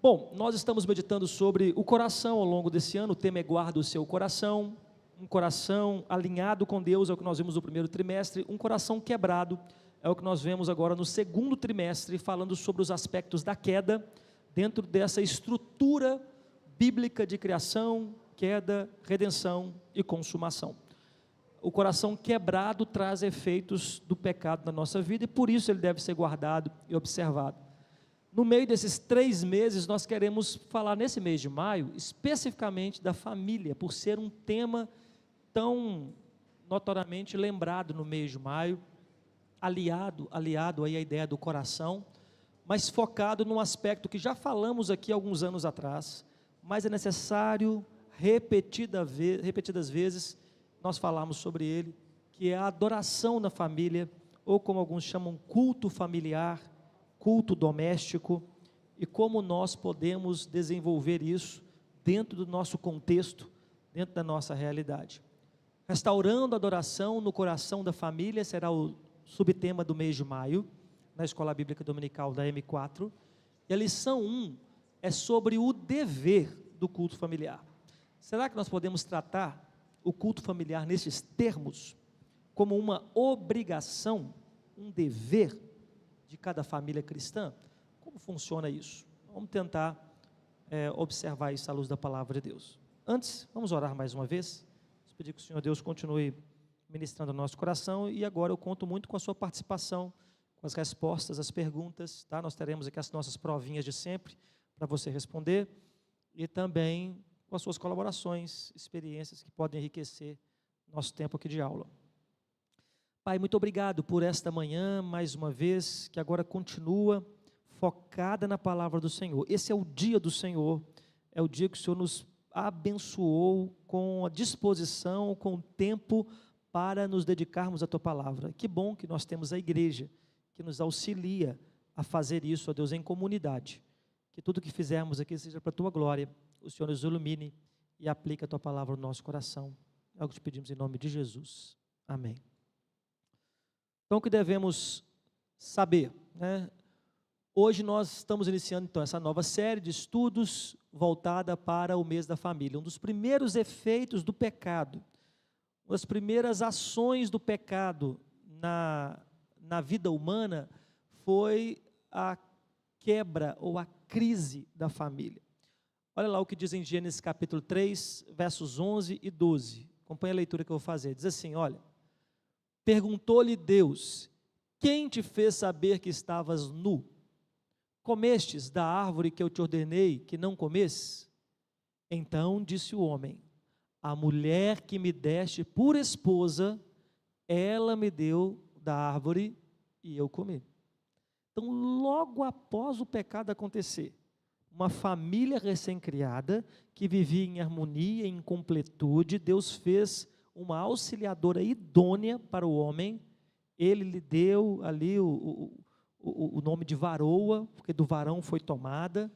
Bom, nós estamos meditando sobre o coração ao longo desse ano. O tema é guarda o seu coração. Um coração alinhado com Deus é o que nós vimos no primeiro trimestre. Um coração quebrado é o que nós vemos agora no segundo trimestre, falando sobre os aspectos da queda, dentro dessa estrutura bíblica de criação, queda, redenção e consumação. O coração quebrado traz efeitos do pecado na nossa vida e por isso ele deve ser guardado e observado. No meio desses 3 meses, nós queremos falar nesse mês de maio, especificamente da família, por ser um tema tão notoriamente lembrado no mês de maio, aliado aí à ideia do coração, mas focado num aspecto que já falamos aqui alguns anos atrás, mas é necessário repetidas vezes nós falamos sobre ele, que é a adoração na família, ou como alguns chamam, culto familiar, culto doméstico, e como nós podemos desenvolver isso dentro do nosso contexto, dentro da nossa realidade. Restaurando a adoração no coração da família será o subtema do mês de maio, na Escola Bíblica Dominical da M4, e a lição 1 é sobre o dever do culto familiar. Será que nós podemos tratar o culto familiar nesses termos, como uma obrigação, um dever de cada família cristã? Como funciona isso? Vamos tentar observar isso à luz da palavra de Deus. Antes, vamos orar mais uma vez, pedir que o Senhor Deus continue ministrando o nosso coração, e agora eu conto muito com a sua participação, com as respostas, as perguntas, tá? Nós teremos aqui as nossas provinhas de sempre, para você responder, e também com as suas colaborações, experiências que podem enriquecer nosso tempo aqui de aula. Pai, muito obrigado por esta manhã, mais uma vez, que agora continua focada na palavra do Senhor. Esse é o dia do Senhor, é o dia que o Senhor nos abençoou com a disposição, com o tempo para nos dedicarmos à Tua palavra. Que bom que nós temos a igreja, que nos auxilia a fazer isso, ó Deus, em comunidade. Que tudo que fizermos aqui seja para a Tua glória. O Senhor nos ilumine e aplique a Tua palavra no nosso coração. É o que te pedimos em nome de Jesus. Amém. Então, o que devemos saber, né? Hoje nós estamos iniciando, então, essa nova série de estudos voltada para o mês da família. Um dos primeiros efeitos do pecado, uma das primeiras ações do pecado na vida humana foi a quebra ou a crise da família. Olha lá o que diz em Gênesis capítulo 3, versos 11 e 12. Acompanhe a leitura que eu vou fazer. Diz assim, olha: perguntou-lhe Deus, quem te fez saber que estavas nu? Comestes da árvore que eu te ordenei que não comesses? Então disse o homem, a mulher que me deste por esposa, ela me deu da árvore e eu comi. Então, logo após o pecado acontecer, uma família recém-criada, que vivia em harmonia, em completude, Deus fez uma auxiliadora idônea para o homem. Ele lhe deu ali o nome de varoa, porque do varão foi tomada,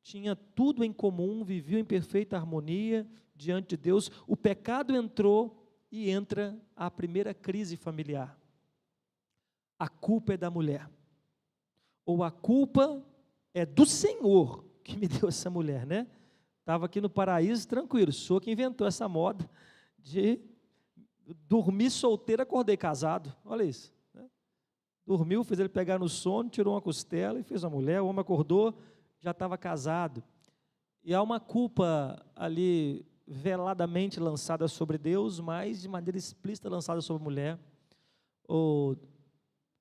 tinha tudo em comum, viviam em perfeita harmonia diante de Deus. O pecado entrou e entra a primeira crise familiar. A culpa é da mulher, ou a culpa é do Senhor que me deu essa mulher, né? Estava aqui no paraíso tranquilo, sou que inventou essa moda de dormir solteiro, acordei casado, olha isso, né? Dormiu, fez ele pegar no sono, tirou uma costela e fez uma mulher, o homem acordou, já estava casado, e há uma culpa ali veladamente lançada sobre Deus, mas de maneira explícita lançada sobre a mulher. O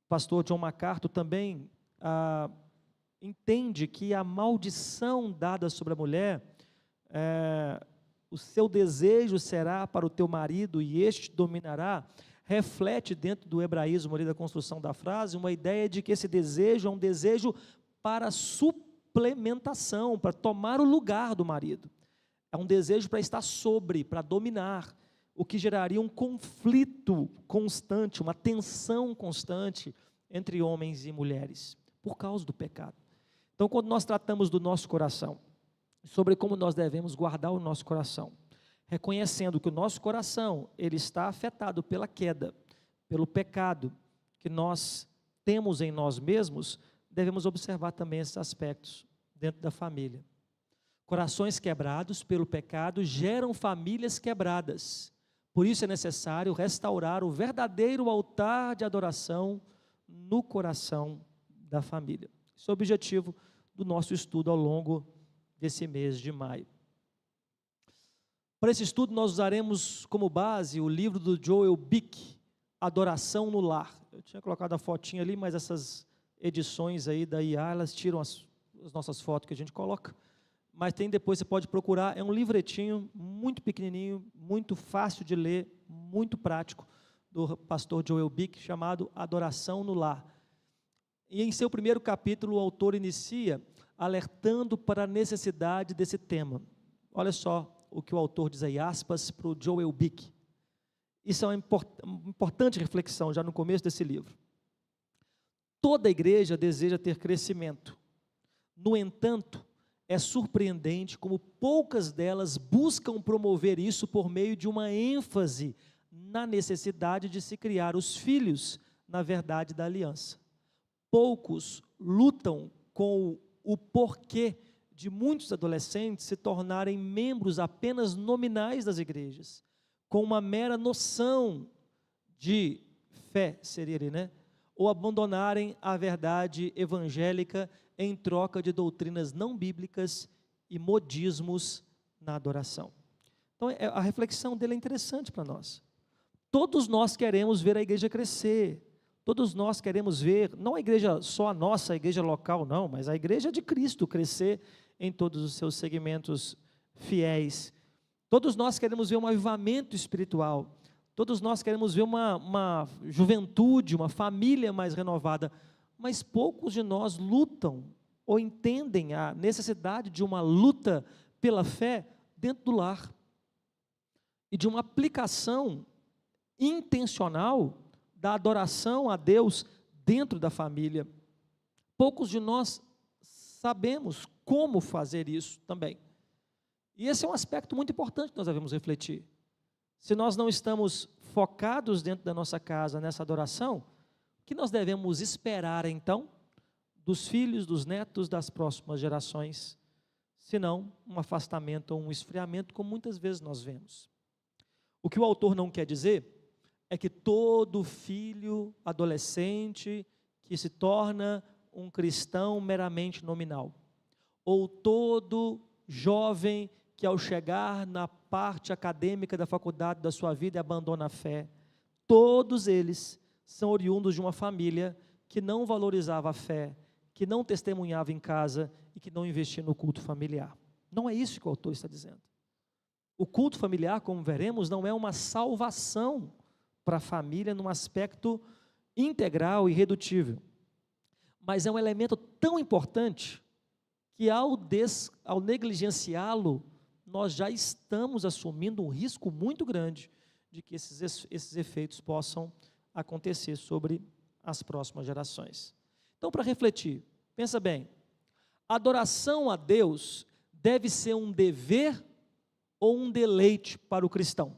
pastor John MacArthur também entende que a maldição dada sobre a mulher, o seu desejo será para o teu marido e este te dominará, reflete dentro do hebraísmo ali da construção da frase, uma ideia de que esse desejo é um desejo para suplementação, para tomar o lugar do marido, é um desejo para estar sobre, para dominar, o que geraria um conflito constante, uma tensão constante entre homens e mulheres, por causa do pecado. Então, quando nós tratamos do nosso coração, sobre como nós devemos guardar o nosso coração, reconhecendo que o nosso coração, ele está afetado pela queda, pelo pecado que nós temos em nós mesmos, devemos observar também esses aspectos dentro da família. Corações quebrados pelo pecado geram famílias quebradas. Por isso é necessário restaurar o verdadeiro altar de adoração no coração da família. Esse é o objetivo do nosso estudo ao longo desse mês de maio. Para esse estudo nós usaremos como base o livro do Joel Bick, Adoração no Lar. Eu tinha colocado a fotinha ali, mas essas edições aí da IA, elas tiram as nossas fotos que a gente coloca. Mas tem depois, você pode procurar, é um livretinho muito pequenininho, muito fácil de ler, muito prático, do pastor Joel Bick, chamado Adoração no Lar. E em seu primeiro capítulo, o autor inicia alertando para a necessidade desse tema. Olha só o que o autor diz aí, aspas, para o Joel Bick. Isso é uma importante reflexão, já no começo desse livro. Toda igreja deseja ter crescimento. No entanto, é surpreendente como poucas delas buscam promover isso por meio de uma ênfase na necessidade de se criar os filhos na verdade da aliança. Poucos lutam com o porquê de muitos adolescentes se tornarem membros apenas nominais das igrejas, com uma mera noção de fé, seria ali, né? Ou abandonarem a verdade evangélica em troca de doutrinas não bíblicas e modismos na adoração. Então, a reflexão dele é interessante para nós. Todos nós queremos ver a igreja crescer, todos nós queremos ver, não a igreja só a nossa, a igreja local não, mas a igreja de Cristo crescer em todos os seus segmentos fiéis. Todos nós queremos ver um avivamento espiritual, todos nós queremos ver uma juventude, uma família mais renovada, mas poucos de nós lutam ou entendem a necessidade de uma luta pela fé dentro do lar e de uma aplicação intencional da adoração a Deus dentro da família. Poucos de nós sabemos como fazer isso também. E esse é um aspecto muito importante que nós devemos refletir. Se nós não estamos focados dentro da nossa casa nessa adoração, o que nós devemos esperar então dos filhos, dos netos, das próximas gerações, senão um afastamento ou um esfriamento, como muitas vezes nós vemos. O que o autor não quer dizer é que todo filho adolescente que se torna um cristão meramente nominal, ou todo jovem que ao chegar na parte acadêmica da faculdade da sua vida abandona a fé, todos eles são oriundos de uma família que não valorizava a fé, que não testemunhava em casa e que não investia no culto familiar. Não é isso que o autor está dizendo. O culto familiar, como veremos, não é uma salvação para a família num aspecto integral e irredutível, mas é um elemento tão importante que ao negligenciá-lo, nós já estamos assumindo um risco muito grande de que esses efeitos possam acontecer sobre as próximas gerações. Então, para refletir, pensa bem, a adoração a Deus deve ser um dever ou um deleite para o cristão?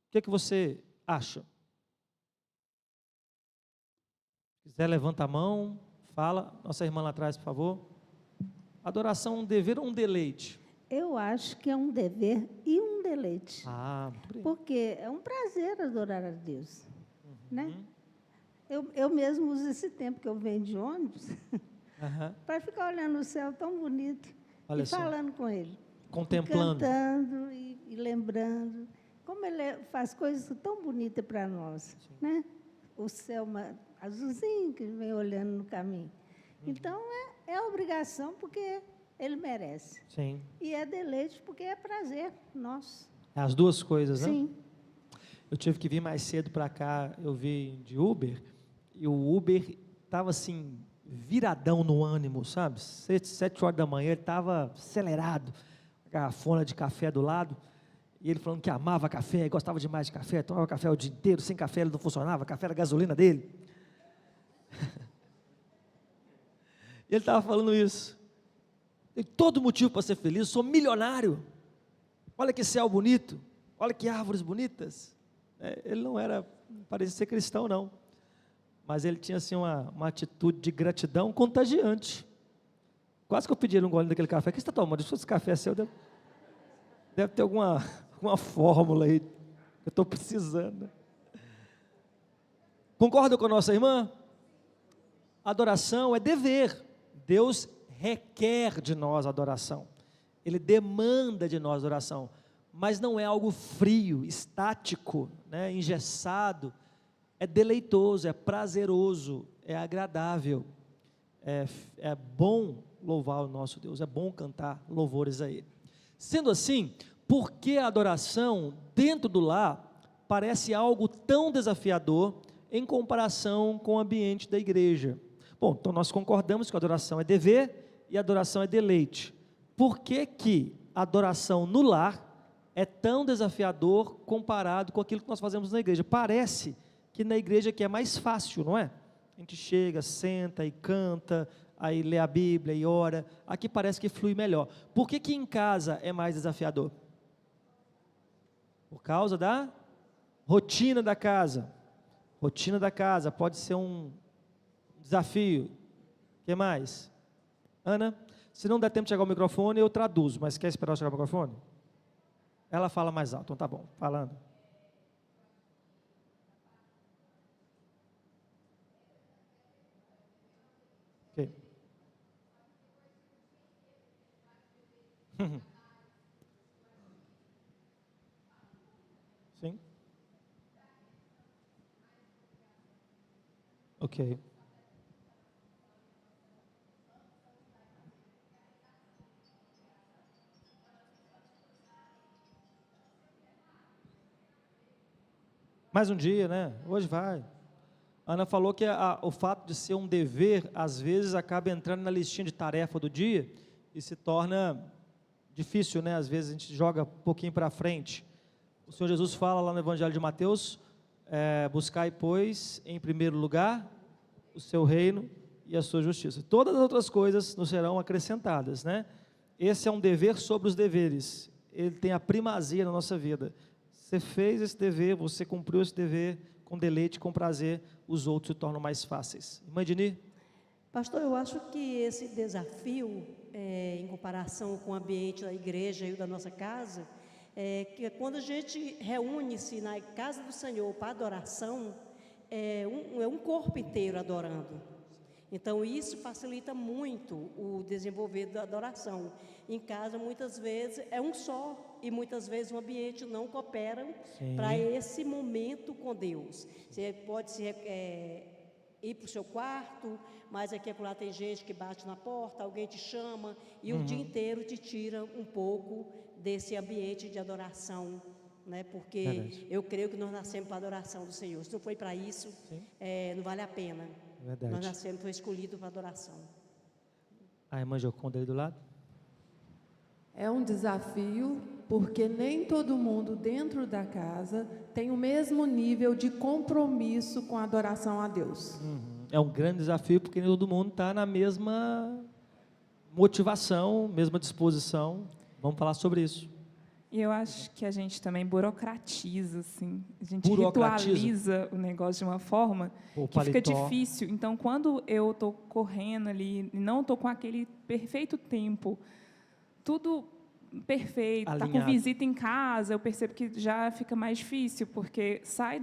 O que você acha? Se quiser, levanta a mão, fala. Nossa irmã lá atrás, por favor. Adoração é um dever ou um deleite? Eu acho que é um dever e um deleite. Muito bem. Porque é um prazer adorar a Deus. Né? Eu mesmo uso esse tempo que eu venho de ônibus para ficar olhando o céu tão bonito. Olha e só. Falando com Ele. Contemplando. Cantando e lembrando. Como Ele faz coisas tão bonitas para nós. Né? O céu azulzinho que vem olhando no caminho. Então, é obrigação porque Ele merece. Sim. E é deleite porque é prazer nosso. As duas coisas, né? Sim. Eu tive que vir mais cedo para cá, eu vim de Uber, e o Uber estava assim, viradão no ânimo, sabe? 7 horas da manhã, ele estava acelerado, garrafona de café do lado, e ele falando que amava café, gostava demais de café, tomava café o dia inteiro, sem café ele não funcionava, café era a gasolina dele. Ele estava falando isso. Tem todo motivo para ser feliz, sou milionário. Olha que céu bonito, olha que árvores bonitas. Ele não parecia ser cristão não, mas ele tinha assim uma atitude de gratidão contagiante. Quase que eu pedi um gole daquele café. O que você está tomando? Se fosse café seu, deve ter alguma fórmula aí que eu estou precisando. Concorda com a nossa irmã? Adoração é dever. Deus requer de nós adoração. Ele demanda de nós adoração. Mas não é algo frio, estático, né, engessado. É deleitoso, é prazeroso, é agradável. É bom louvar o nosso Deus, é bom cantar louvores a Ele. Sendo assim, por que a adoração dentro do lar parece algo tão desafiador em comparação com o ambiente da igreja? Bom, então nós concordamos que a adoração é dever e a adoração é deleite. Por que que a adoração no lar é tão desafiador comparado com aquilo que nós fazemos na igreja? Parece que na igreja que é mais fácil, não é? A gente chega, senta e canta, aí lê a Bíblia e ora. Aqui parece que flui melhor. Por que que em casa é mais desafiador? Por causa da rotina da casa. Rotina da casa pode ser um desafio. O que mais? Ana, se não der tempo de chegar ao microfone, eu traduzo, mas quer esperar eu chegar ao microfone? Ela fala mais alto, então tá bom, falando. Ok. Sim. Ok. Mais um dia, né? Hoje vai. Ana falou que o fato de ser um dever, às vezes acaba entrando na listinha de tarefa do dia e se torna difícil, né? Às vezes a gente joga um pouquinho para frente. O Senhor Jesus fala lá no Evangelho de Mateus, buscai, pois, em primeiro lugar, o seu reino e a sua justiça. Todas as outras coisas nos serão acrescentadas, né? Esse é um dever sobre os deveres. Ele tem a primazia na nossa vida. Você fez esse dever, você cumpriu esse dever com deleite, com prazer, os outros se tornam mais fáceis. Irmã Dini? Pastor, eu acho que esse desafio, em comparação com o ambiente da igreja e o da nossa casa, que quando a gente reúne-se na casa do Senhor para adoração, é um corpo inteiro adorando. Então, isso facilita muito o desenvolver da adoração. Em casa, muitas vezes, é um só, e muitas vezes o ambiente não coopera para esse momento com Deus. Você pode ir para o seu quarto, mas aqui e acolá tem gente que bate na porta, alguém te chama, e o dia inteiro te tira um pouco desse ambiente de adoração, né? Porque eu creio que nós nascemos para a adoração do Senhor. Se não foi para isso, não vale a pena. Verdade. Nós nascemos, foi escolhido para adoração. A irmã Joconda ali do lado? É um desafio, porque nem todo mundo dentro da casa tem o mesmo nível de compromisso com a adoração a Deus. É um grande desafio, porque nem todo mundo está na mesma motivação, mesma disposição. Vamos falar sobre isso. E eu acho que a gente também burocratiza, assim. A gente Burocratiza? ritualiza o negócio de uma forma que fica difícil. Então, quando eu estou correndo ali e não estou com aquele perfeito tempo, tudo perfeito, está com visita em casa, eu percebo que já fica mais difícil, porque sai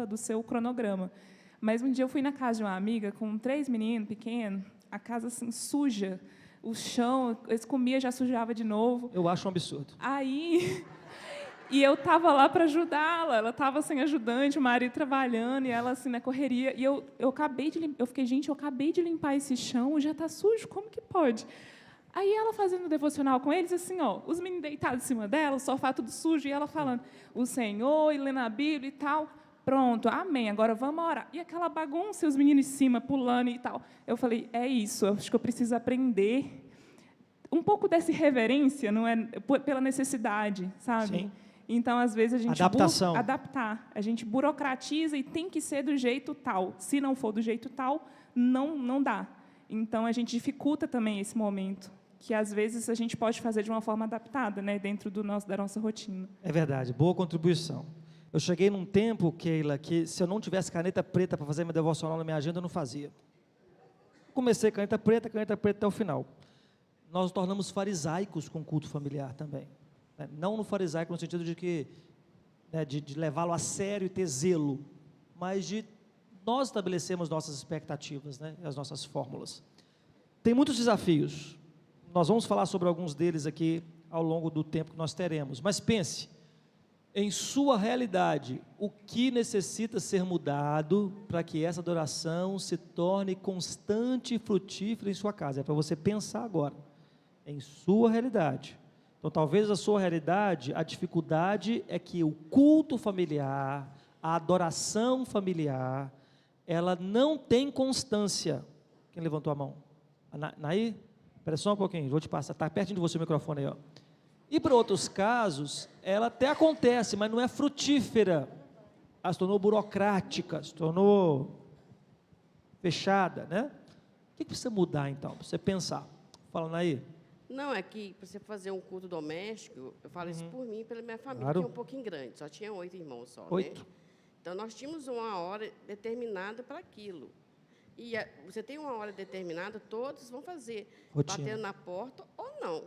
do seu cronograma. Mas um dia eu fui na casa de uma amiga com 3 meninos pequenos, a casa assim suja, o chão, eles comiam, já sujava de novo. Eu acho um absurdo. Aí, e eu estava lá para ajudá-la, ela estava sem ajudante, o marido trabalhando, e ela assim na correria, e eu acabei de limpar, eu fiquei, gente, eu acabei de limpar esse chão, já está sujo, como que pode? Aí ela fazendo devocional com eles, assim, ó, os meninos deitados em cima dela, o sofá tudo sujo, e ela falando, o Senhor, e lendo a Bíblia e tal. Pronto, amém, agora vamos orar. E aquela bagunça, os meninos em cima, pulando e tal. Eu falei, é isso, eu acho que eu preciso aprender um pouco dessa reverência, não é, pela necessidade, sabe? Sim. Então, às vezes, a gente Adaptação. adaptar, a gente burocratiza e tem que ser do jeito tal. Se não for do jeito tal, não dá. Então, a gente dificulta também esse momento, que às vezes a gente pode fazer de uma forma adaptada, né, dentro da nossa rotina. É verdade, boa contribuição. Eu cheguei num tempo, Keila, que se eu não tivesse caneta preta para fazer minha devocional na minha agenda, eu não fazia. Comecei caneta preta até o final. nós nos tornamos farisaicos com o culto familiar também, né? Não no farisaico no sentido de que, né, de levá-lo a sério e ter zelo, mas de nós estabelecermos nossas expectativas, né, as nossas fórmulas. Tem muitos desafios, nós vamos falar sobre alguns deles aqui ao longo do tempo que nós teremos, mas pense, em sua realidade, o que necessita ser mudado para que essa adoração se torne constante e frutífera em sua casa? É para você pensar agora, em sua realidade. Então, talvez a sua realidade, a dificuldade é que o culto familiar, a adoração familiar, ela não tem constância. Quem levantou a mão? Naí? Espera só um pouquinho, vou te passar, está pertinho de você o microfone aí, ó. E para outros casos, ela até acontece, mas não é frutífera. Ela se tornou burocrática, se tornou fechada, né? O que precisa mudar então, para você pensar? Falando aí. Não, é que para você fazer um culto doméstico, eu falo isso por mim e pela minha família, Claro. que é um pouquinho grande, só tinha 8 irmãos só, 8. né? Então, nós tínhamos uma hora determinada para aquilo. E você tem uma hora determinada, todos vão fazer, Rotina. batendo na porta ou não,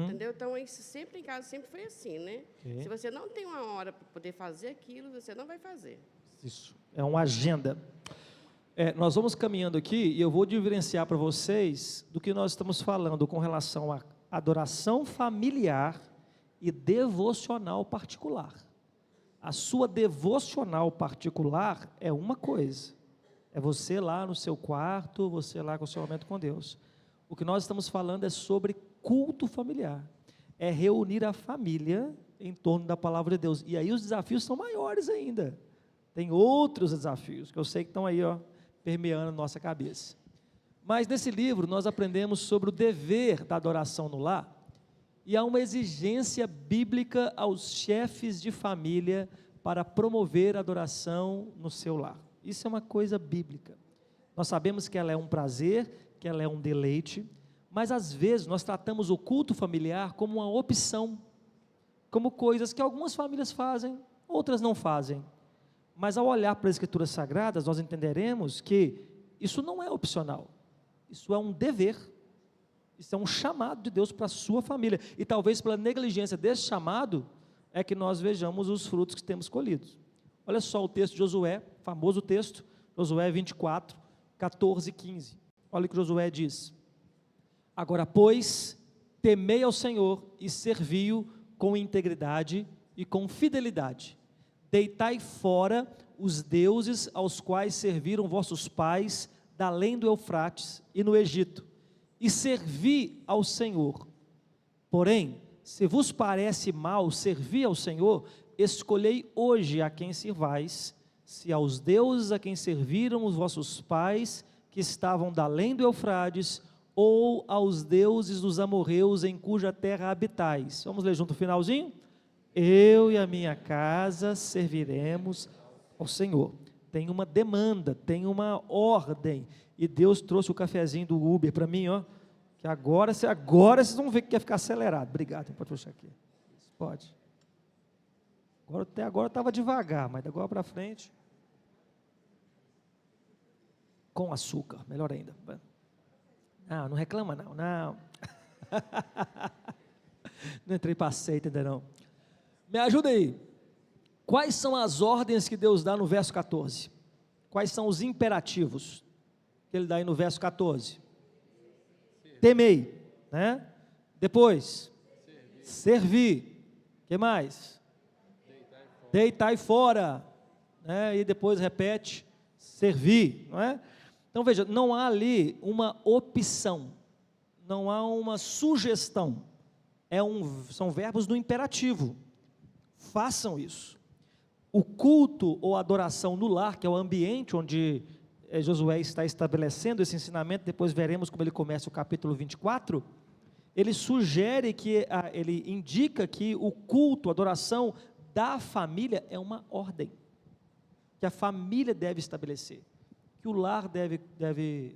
entendeu? Então, isso sempre em casa sempre foi assim, né? Ok. Se você não tem uma hora para poder fazer aquilo, você não vai fazer. Isso, é uma agenda. Nós vamos caminhando aqui e eu vou diferenciar para vocês do que nós estamos falando com relação à adoração familiar e devocional particular. A sua devocional particular é uma coisa, é você lá no seu quarto, você lá com o seu momento com Deus. O que nós estamos falando é sobre culto familiar, é reunir a família em torno da palavra de Deus, e aí os desafios são maiores ainda, tem outros desafios, que eu sei que estão aí, ó, permeando a nossa cabeça. Mas nesse livro nós aprendemos sobre o dever da adoração no lar, e há uma exigência bíblica aos chefes de família para promover a adoração no seu lar. Isso é uma coisa bíblica. Nós sabemos que ela é um prazer, que ela é um deleite, mas às vezes nós tratamos o culto familiar como uma opção, como coisas que algumas famílias fazem, outras não fazem. Mas ao olhar para as Escrituras Sagradas, nós entenderemos que isso não é opcional, isso é um dever, isso é um chamado de Deus para a sua família, e talvez pela negligência desse chamado, é que nós vejamos os frutos que temos colhidos. Olha só o texto de Josué, famoso texto, Josué 24, 14 e 15, olha o que Josué diz: agora pois, temei ao Senhor e servi-o com integridade e com fidelidade, deitai fora os deuses aos quais serviram vossos pais da além do Eufrates e no Egito, e servi ao Senhor. Porém, se vos parece mal servir ao Senhor, escolhei hoje a quem servais, se aos deuses a quem serviram os vossos pais, que estavam da além do Eufrates, ou aos deuses dos amorreus em cuja terra habitais. Vamos ler junto o finalzinho? Eu e a minha casa serviremos ao Senhor. Tem uma demanda, tem uma ordem, e Deus trouxe o cafezinho do Uber para mim, ó, que agora vocês vão ver que quer ficar acelerado. Obrigado, pode puxar aqui. Pode. Até agora estava devagar, mas de agora para frente, com açúcar, melhor ainda. Não reclama não. Não entrei para aceita ainda não. Me ajuda aí. Quais são as ordens que Deus dá no verso 14? Quais são os imperativos que Ele dá aí no verso 14? Temei, né? Depois, servir. O que mais? Deitai fora, né? E depois repete, servir, não é? Então veja, não há ali uma opção, não há uma sugestão, são verbos do imperativo, façam isso. O culto ou adoração no lar, que é o ambiente onde Josué está estabelecendo esse ensinamento, depois veremos como ele começa o capítulo 24, ele sugere ele indica que o culto, a adoração da família é uma ordem, que a família deve estabelecer, que o lar deve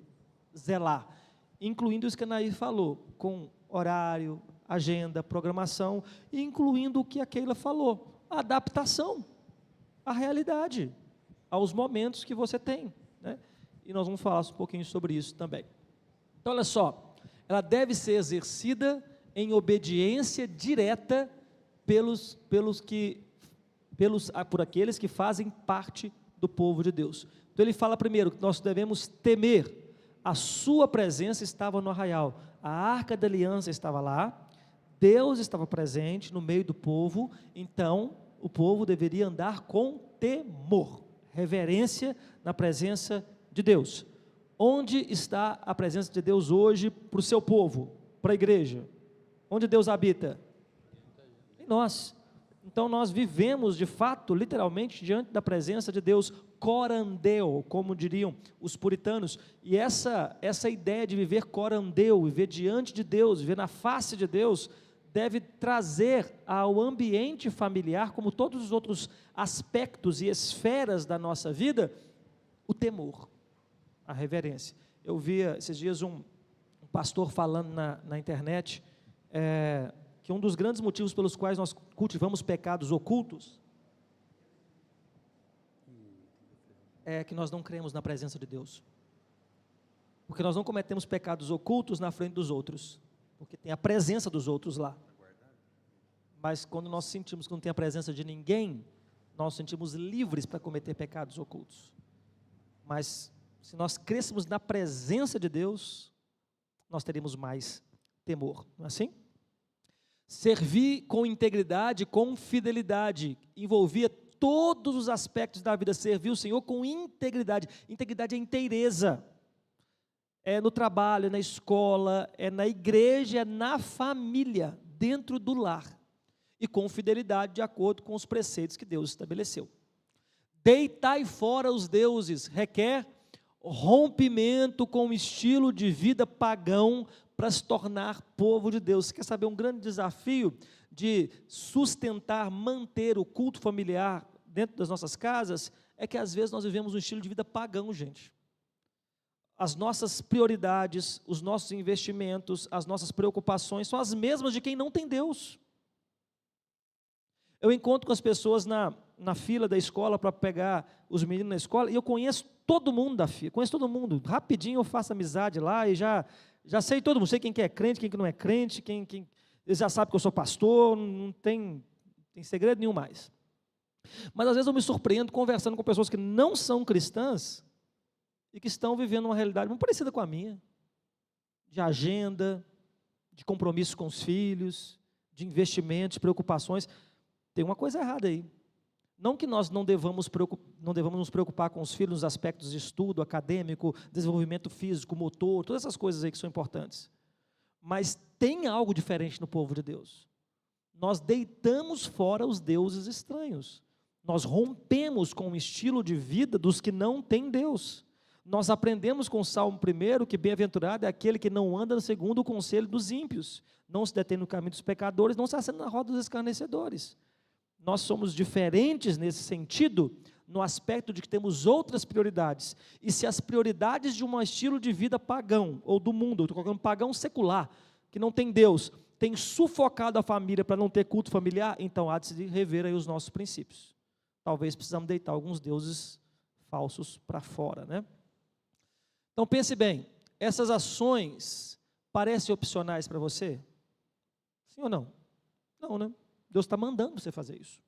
zelar, incluindo isso que a Nair falou, com horário, agenda, programação, e incluindo o que a Keila falou, a adaptação à realidade, aos momentos que você tem, né? E nós vamos falar um pouquinho sobre isso também. Então olha só, ela deve ser exercida em obediência direta por aqueles que fazem parte do povo de Deus. Então ele fala primeiro que nós devemos temer. A sua presença estava no arraial, a arca da aliança estava lá, Deus estava presente no meio do povo, então o povo deveria andar com temor, reverência na presença de Deus. Onde está a presença de Deus hoje para o seu povo, para a igreja? Onde Deus habita? Em nós. Então nós vivemos de fato, literalmente, diante da presença de Deus, corandeu, como diriam os puritanos, e essa ideia de viver corandeu, viver diante de Deus, viver na face de Deus, deve trazer ao ambiente familiar, como todos os outros aspectos e esferas da nossa vida, o temor, a reverência. Eu via esses dias um pastor falando na internet, que um dos grandes motivos pelos quais nós cultivamos pecados ocultos é que nós não cremos na presença de Deus, porque nós não cometemos pecados ocultos na frente dos outros, porque tem a presença dos outros lá, mas quando nós sentimos que não tem a presença de ninguém, nós sentimos livres para cometer pecados ocultos. Mas se nós crescemos na presença de Deus, nós teríamos mais temor, não é assim? Servir com integridade, com fidelidade, envolvia todos os aspectos da vida. Servir o Senhor com integridade. Integridade é inteireza, é no trabalho, é na escola, é na igreja, é na família, dentro do lar, e com fidelidade de acordo com os preceitos que Deus estabeleceu. Deitai fora os deuses requer rompimento com o estilo de vida pagão para se tornar povo de Deus. Você quer saber um grande desafio de sustentar, manter o culto familiar dentro das nossas casas? É que às vezes nós vivemos um estilo de vida pagão, gente. As nossas prioridades, os nossos investimentos, as nossas preocupações são as mesmas de quem não tem Deus. Eu encontro com as pessoas na fila da escola para pegar os meninos na escola, e eu conheço todo mundo da fila, conheço todo mundo, rapidinho eu faço amizade lá, e já sei todo mundo, sei quem que é crente, quem que não é crente, eles já sabem que eu sou pastor, não tem segredo nenhum mais. Mas às vezes eu me surpreendo conversando com pessoas que não são cristãs, e que estão vivendo uma realidade muito parecida com a minha, de agenda, de compromisso com os filhos, de investimentos, preocupações. Tem uma coisa errada aí. Não que nós não devamos nos preocupar com os filhos nos aspectos de estudo, acadêmico, desenvolvimento físico, motor, todas essas coisas aí que são importantes. Mas tem algo diferente no povo de Deus. Nós deitamos fora os deuses estranhos. Nós rompemos com o estilo de vida dos que não têm Deus. Nós aprendemos com o Salmo 1 que bem-aventurado é aquele que não anda segundo o conselho dos ímpios, não se detém no caminho dos pecadores, não se assenta na roda dos escarnecedores. Nós somos diferentes nesse sentido, no aspecto de que temos outras prioridades. E se as prioridades de um estilo de vida pagão, ou do mundo, eu estou colocando pagão secular, que não tem Deus, tem sufocado a família para não ter culto familiar, então há de se rever aí os nossos princípios. Talvez precisamos deitar alguns deuses falsos para fora, né? Então pense bem, essas ações parecem opcionais para você? Sim ou não? Não, né? Deus está mandando você fazer isso,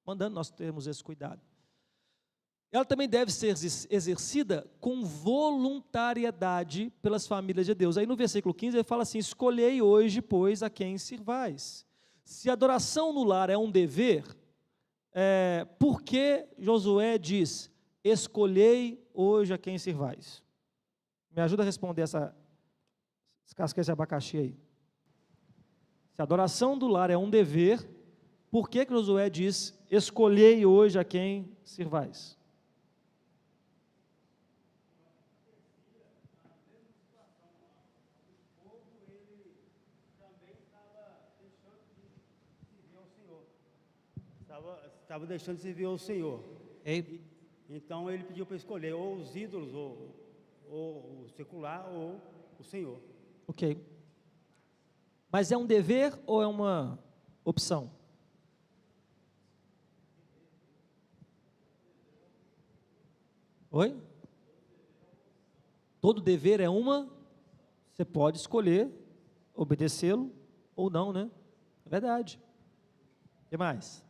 mandando nós termos esse cuidado. Ela também deve ser exercida com voluntariedade pelas famílias de Deus. Aí no versículo 15 ele fala assim: escolhei hoje, pois, a quem sirvais. Se a adoração no lar é um dever, por que Josué diz, escolhei hoje a quem sirvais? Me ajuda a responder essa casca de abacaxi aí. Se a adoração do lar é um dever, por que Josué diz, escolhei hoje a quem sirvais? Estava deixando de servir ao Senhor. Então ele pediu para escolher ou os ídolos, ou o secular, ou o Senhor. Ok. Mas é um dever ou é uma opção? Oi? Todo dever é uma, você pode escolher obedecê-lo ou não, né? É verdade. O que mais?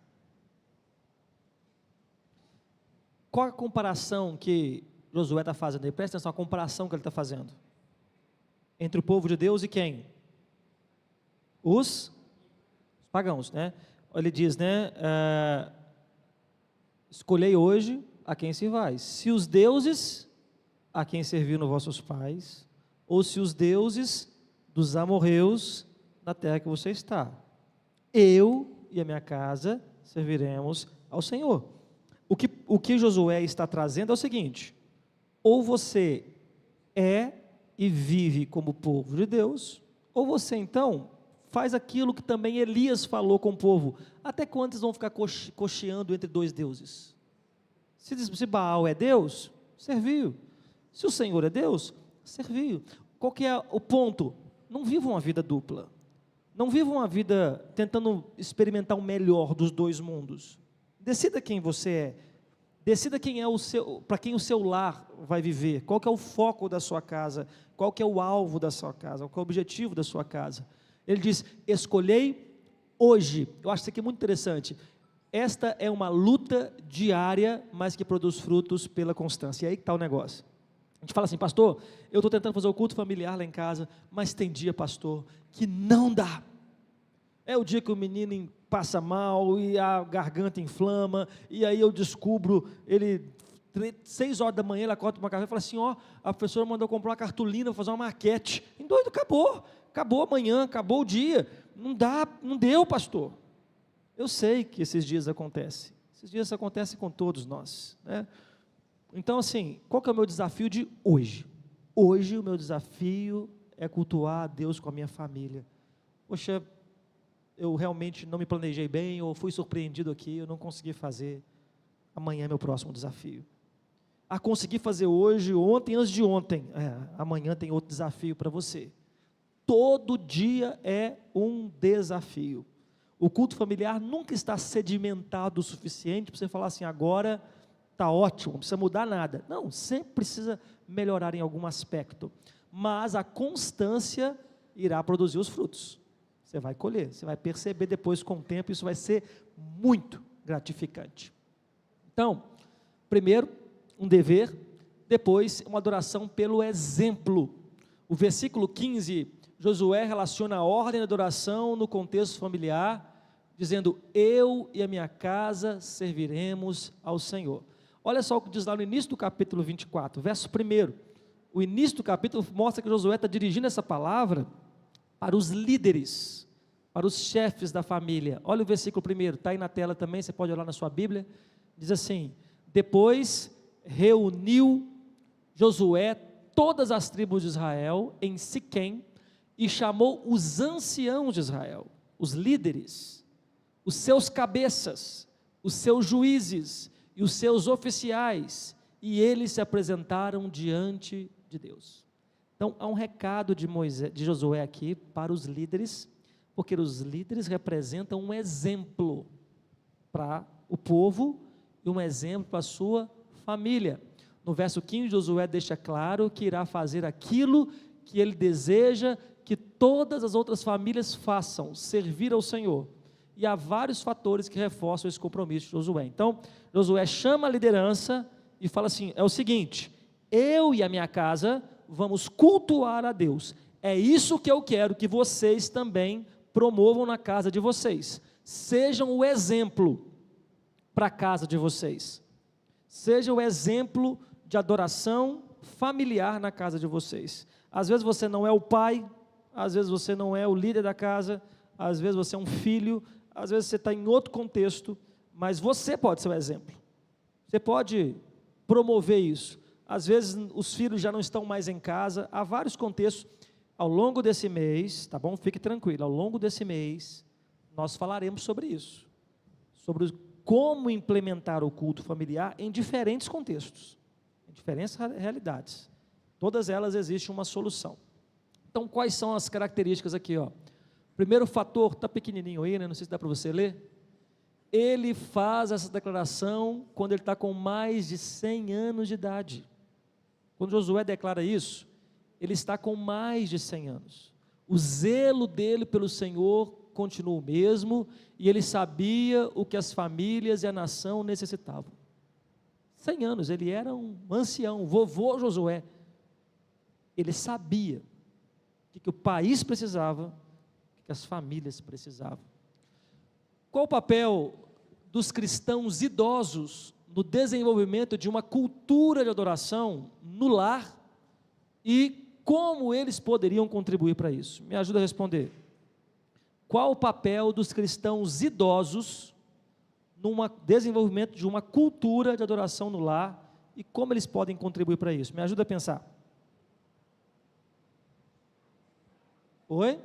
Qual a comparação que Josué está fazendo aí? Presta atenção, a comparação que ele está fazendo. Entre o povo de Deus e quem? Os pagãos, né? Ele diz, né? Escolhei hoje a quem servais. Se os deuses a quem serviram vossos pais, ou se os deuses dos amorreus na terra que você está. Eu e a minha casa serviremos ao Senhor. O que Josué está trazendo é o seguinte: ou você é e vive como povo de Deus, ou você então faz aquilo que também Elias falou com o povo. Até quando eles vão ficar cocheando entre dois deuses? Se Baal é Deus, serviu. Se o Senhor é Deus, serviu. Qual que é o ponto? Não vivam uma vida dupla. Não vivam uma vida tentando experimentar o melhor dos dois mundos. Decida quem você é. Decida quem é para quem o seu lar vai viver. Qual que é o foco da sua casa? Qual que é o alvo da sua casa? Qual que é o objetivo da sua casa? Ele diz: escolhei hoje. Eu acho isso aqui muito interessante. Esta é uma luta diária, mas que produz frutos pela constância. E aí que está o negócio. A gente fala assim: pastor, eu estou tentando fazer o culto familiar lá em casa, mas tem dia, pastor, que não dá. É o dia que o menino passa mal e a garganta inflama, e aí eu descubro, 6 horas da manhã, ele acorda para uma café e fala assim: ó, a professora mandou comprar uma cartolina para fazer uma maquete. Doido, acabou amanhã, acabou o dia. Não deu, pastor. Eu sei que esses dias acontecem. Esses dias acontecem com todos nós, né? Então, assim, qual que é o meu desafio de hoje? Hoje o meu desafio é cultuar a Deus com a minha família. Poxa, eu realmente não me planejei bem, ou fui surpreendido aqui, eu não consegui fazer. Amanhã é meu próximo desafio. Consegui fazer hoje, ontem, antes de ontem. Amanhã tem outro desafio para você. Todo dia é um desafio. O culto familiar nunca está sedimentado o suficiente para você falar assim: agora está ótimo, não precisa mudar nada. Não, sempre precisa melhorar em algum aspecto, mas a constância irá produzir os frutos. Você vai colher, você vai perceber depois com o tempo, isso vai ser muito gratificante. Então, primeiro, um dever, depois uma adoração pelo exemplo. O versículo 15, Josué relaciona a ordem da adoração no contexto familiar, dizendo: eu e a minha casa serviremos ao Senhor. Olha só o que diz lá no início do capítulo 24, verso 1. O início do capítulo mostra que Josué está dirigindo essa palavra para os líderes, para os chefes da família. Olha o versículo 1, está aí na tela também, você pode olhar na sua Bíblia. Diz assim: depois reuniu Josué todas as tribos de Israel em Siquém e chamou os anciãos de Israel, os líderes, os seus cabeças, os seus juízes e os seus oficiais, e eles se apresentaram diante de Deus. Então, há um recado de Josué aqui para os líderes, porque os líderes representam um exemplo para o povo e um exemplo para a sua família. No verso 15, Josué deixa claro que irá fazer aquilo que ele deseja que todas as outras famílias façam, servir ao Senhor. E há vários fatores que reforçam esse compromisso de Josué. Então, Josué chama a liderança e fala assim: é o seguinte, eu e a minha casa vamos cultuar a Deus. É isso que eu quero que vocês também promovam na casa de vocês. Sejam o exemplo para a casa de vocês. Seja o exemplo de adoração familiar na casa de vocês. Às vezes você não é o pai, às vezes você não é o líder da casa, às vezes você é um filho, às vezes você está em outro contexto, mas você pode ser o exemplo. Você pode promover isso. Às vezes os filhos já não estão mais em casa, há vários contextos. Ao longo desse mês, tá bom? Fique tranquilo, ao longo desse mês, nós falaremos sobre isso, sobre como implementar o culto familiar em diferentes contextos, em diferentes realidades. Todas elas existe uma solução. Então, quais são as características aqui, ó? Primeiro fator, está pequenininho aí, né? Não sei se dá para você ler. Ele faz essa declaração quando ele está com mais de 100 anos de idade. Quando Josué declara isso, ele está com mais de 100 anos. O zelo dele pelo Senhor continua o mesmo, e ele sabia o que as famílias e a nação necessitavam. 100 anos, ele era um ancião, vovô Josué. Ele sabia o que o país precisava, o que as famílias precisavam. Qual o papel dos cristãos idosos no desenvolvimento de uma cultura de adoração no lar e como eles poderiam contribuir para isso? Me ajuda a responder. Qual o papel dos cristãos idosos no desenvolvimento de uma cultura de adoração no lar e como eles podem contribuir para isso? Me ajuda a pensar. Oi?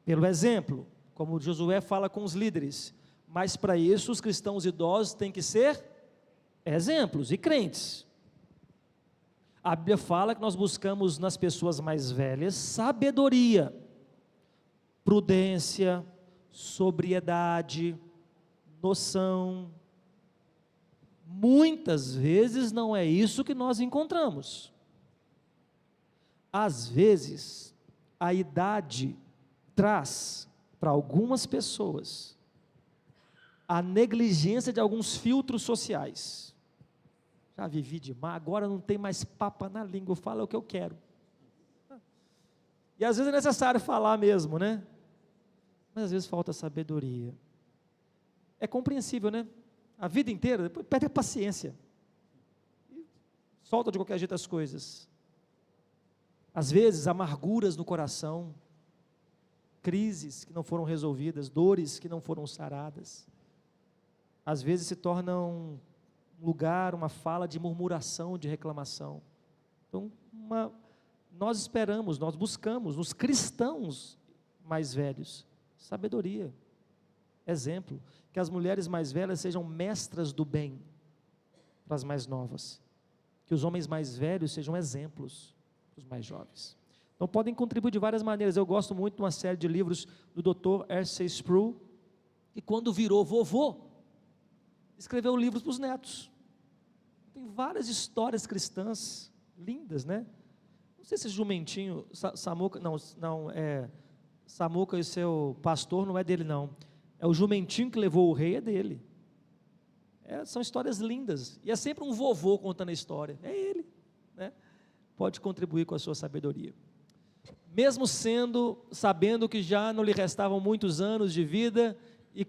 Pelo exemplo, como Josué fala com os líderes, mas para isso os cristãos idosos têm que ser exemplos e crentes. A Bíblia fala que nós buscamos nas pessoas mais velhas sabedoria, prudência, sobriedade, noção. Muitas vezes não é isso que nós encontramos. Às vezes, a idade traz para algumas pessoas a negligência de alguns filtros sociais. Já vivi demais, agora não tem mais papa na língua, eu falo o que eu quero. E às vezes é necessário falar mesmo, né? Mas às vezes falta sabedoria. É compreensível, né? A vida inteira, depois perde a paciência. Solta de qualquer jeito as coisas. Às vezes, amarguras no coração, crises que não foram resolvidas, dores que não foram saradas. Às vezes se tornam um lugar, uma fala de murmuração, de reclamação. Então, nós esperamos, nós buscamos, nos cristãos mais velhos, sabedoria, exemplo, que as mulheres mais velhas sejam mestras do bem para as mais novas, que os homens mais velhos sejam exemplos para os mais jovens. Então podem contribuir de várias maneiras. Eu gosto muito de uma série de livros do Dr. R.C. Sproul, que quando virou vovô, escreveu livros para os netos. Tem várias histórias cristãs lindas, né? Não sei se esse jumentinho, Samuca, Samuca e seu pastor não é dele não, é o jumentinho que levou o rei, é dele. São histórias lindas, e é sempre um vovô contando a história, é ele, né? Pode contribuir com a sua sabedoria. Mesmo sabendo que já não lhe restavam muitos anos de vida, e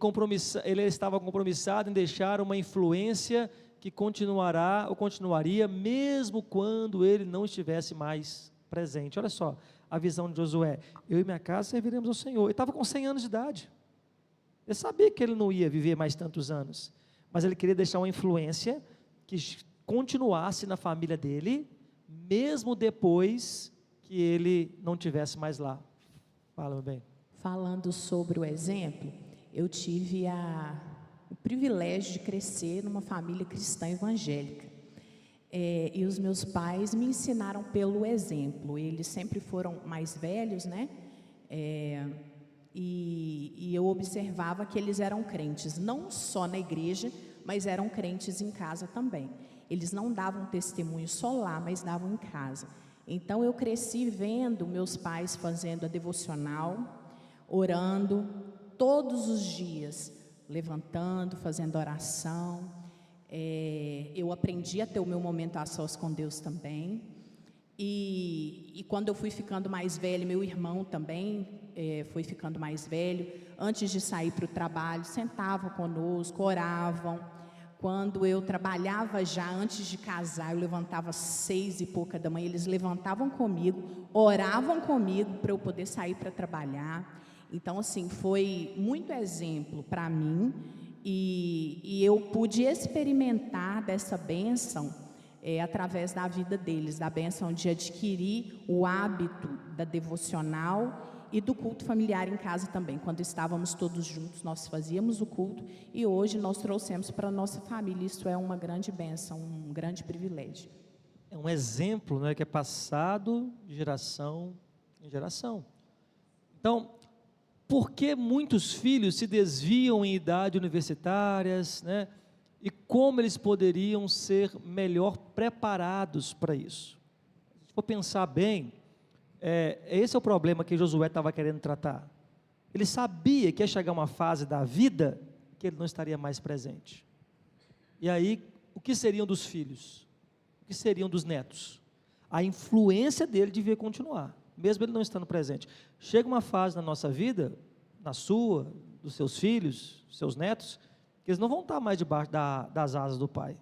ele estava compromissado em deixar uma influência que continuaria mesmo quando ele não estivesse mais presente. Olha só, a visão de Josué: eu e minha casa serviremos ao Senhor. Ele estava com 100 anos de idade, ele sabia que ele não ia viver mais tantos anos, mas ele queria deixar uma influência que continuasse na família dele, mesmo depois que ele não tivesse mais lá. Fala, meu bem. Falando sobre o exemplo, eu tive o privilégio de crescer numa família cristã evangélica. E os meus pais me ensinaram pelo exemplo. Eles sempre foram mais velhos, né? E eu observava que eles eram crentes, não só na igreja, mas eram crentes em casa também. Eles não davam testemunho só lá, mas davam em casa. Então eu cresci vendo meus pais fazendo a devocional, orando todos os dias, levantando, fazendo oração. Eu aprendi a ter o meu momento a sós com Deus também. E quando eu fui ficando mais velho, meu irmão também foi ficando mais velho. Antes de sair para o trabalho, sentavam conosco, oravam. Quando eu trabalhava já, antes de casar, eu levantava 6 e pouca da manhã, eles levantavam comigo, oravam comigo para eu poder sair para trabalhar. Então, assim, foi muito exemplo para mim, e eu pude experimentar dessa bênção através da vida deles, da bênção de adquirir o hábito da devocional e do culto familiar em casa também. Quando estávamos todos juntos, nós fazíamos o culto, e hoje nós trouxemos para a nossa família. Isso é uma grande bênção, um grande privilégio. É um exemplo, né, que é passado de geração em geração. Então, por que muitos filhos se desviam em idade universitárias, né, e como eles poderiam ser melhor preparados para isso? Se for pensar bem, Esse é o problema que Josué estava querendo tratar. Ele sabia que ia chegar uma fase da vida que ele não estaria mais presente. E aí, o que seriam dos filhos? O que seriam dos netos? A influência dele devia continuar, mesmo ele não estando presente. Chega uma fase na nossa vida, na sua, dos seus filhos, seus netos, que eles não vão estar mais debaixo das asas do pai.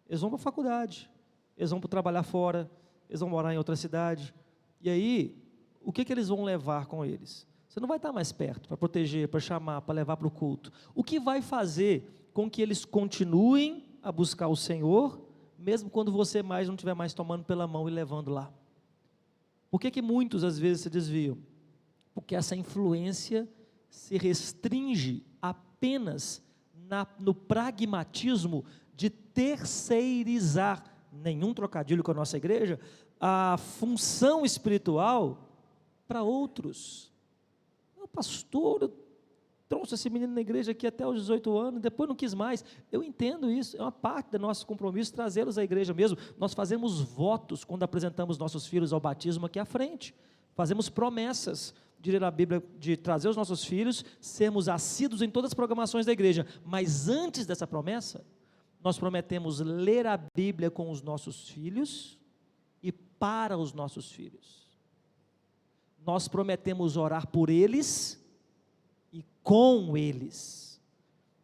Eles vão para a faculdade, eles vão para trabalhar fora, eles vão morar em outra cidade. E aí, o que eles vão levar com eles? Você não vai estar mais perto para proteger, para chamar, para levar para o culto. O que vai fazer com que eles continuem a buscar o Senhor, mesmo quando você não estiver mais tomando pela mão e levando lá? Por que muitos às vezes se desviam? Porque essa influência se restringe apenas no pragmatismo de terceirizar, nenhum trocadilho com a nossa igreja, a função espiritual para outros. Pastor, eu trouxe esse menino na igreja aqui até os 18 anos, depois não quis mais. Eu entendo isso, é uma parte do nosso compromisso trazê-los à igreja mesmo. Nós fazemos votos quando apresentamos nossos filhos ao batismo aqui à frente. Fazemos promessas de ler a Bíblia, de trazer os nossos filhos, sermos assíduos em todas as programações da igreja. Mas antes dessa promessa, nós prometemos ler a Bíblia com os nossos filhos e para os nossos filhos. Nós prometemos orar por eles e com eles.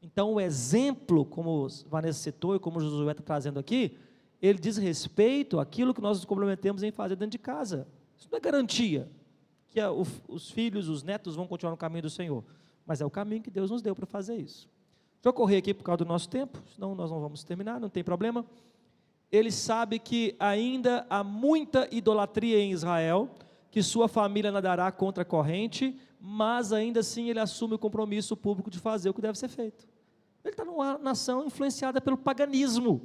Então, o exemplo, como Vanessa citou e como Josué está trazendo aqui, ele diz respeito àquilo que nós nos comprometemos em fazer dentro de casa. Isso não é garantia que os filhos, os netos vão continuar no caminho do Senhor, mas é o caminho que Deus nos deu para fazer isso. Deixa eu correr aqui por causa do nosso tempo, senão nós não vamos terminar, não tem problema. Ele sabe que ainda há muita idolatria em Israel, que sua família nadará contra a corrente, mas ainda assim ele assume o compromisso público de fazer o que deve ser feito. Ele está numa nação influenciada pelo paganismo.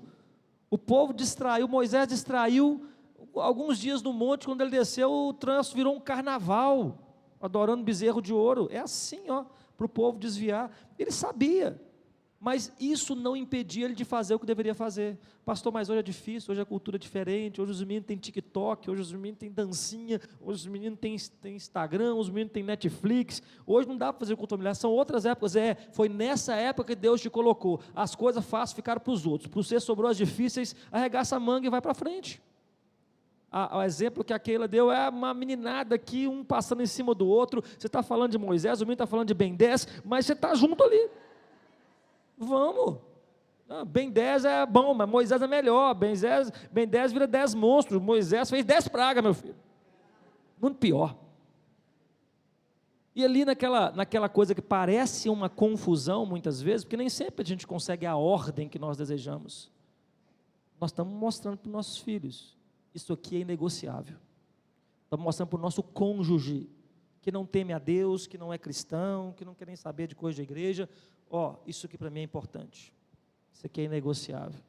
O povo distraiu, Moisés distraiu alguns dias no monte, quando ele desceu, o trânsito virou um carnaval, adorando bezerro de ouro. É assim, para o povo desviar. Ele sabia, mas isso não impedia ele de fazer o que deveria fazer. Pastor, mas hoje é difícil, hoje a cultura é diferente, hoje os meninos têm TikTok, hoje os meninos têm dancinha, hoje os meninos têm Instagram, os meninos têm Netflix, hoje não dá para fazer culto familiar, são outras épocas. Foi nessa época que Deus te colocou. As coisas fáceis ficaram para os outros, para você sobrou as difíceis, arregaça a manga e vai para frente. O exemplo que a Keila deu é uma meninada aqui, um passando em cima do outro. Você está falando de Moisés, o menino está falando de Ben 10, mas você está junto ali. Vamos. Ben 10 é bom, mas Moisés é melhor. Ben 10 vira 10 monstros. Moisés fez 10 pragas, meu filho. Muito pior. E ali naquela coisa que parece uma confusão muitas vezes, porque nem sempre a gente consegue a ordem que nós desejamos. Nós estamos mostrando para os nossos filhos, isso aqui é inegociável. Estamos mostrando para o nosso cônjuge, que não teme a Deus, que não é cristão, que não quer nem saber de coisa de igreja. Isso aqui para mim é importante. Isso aqui é inegociável.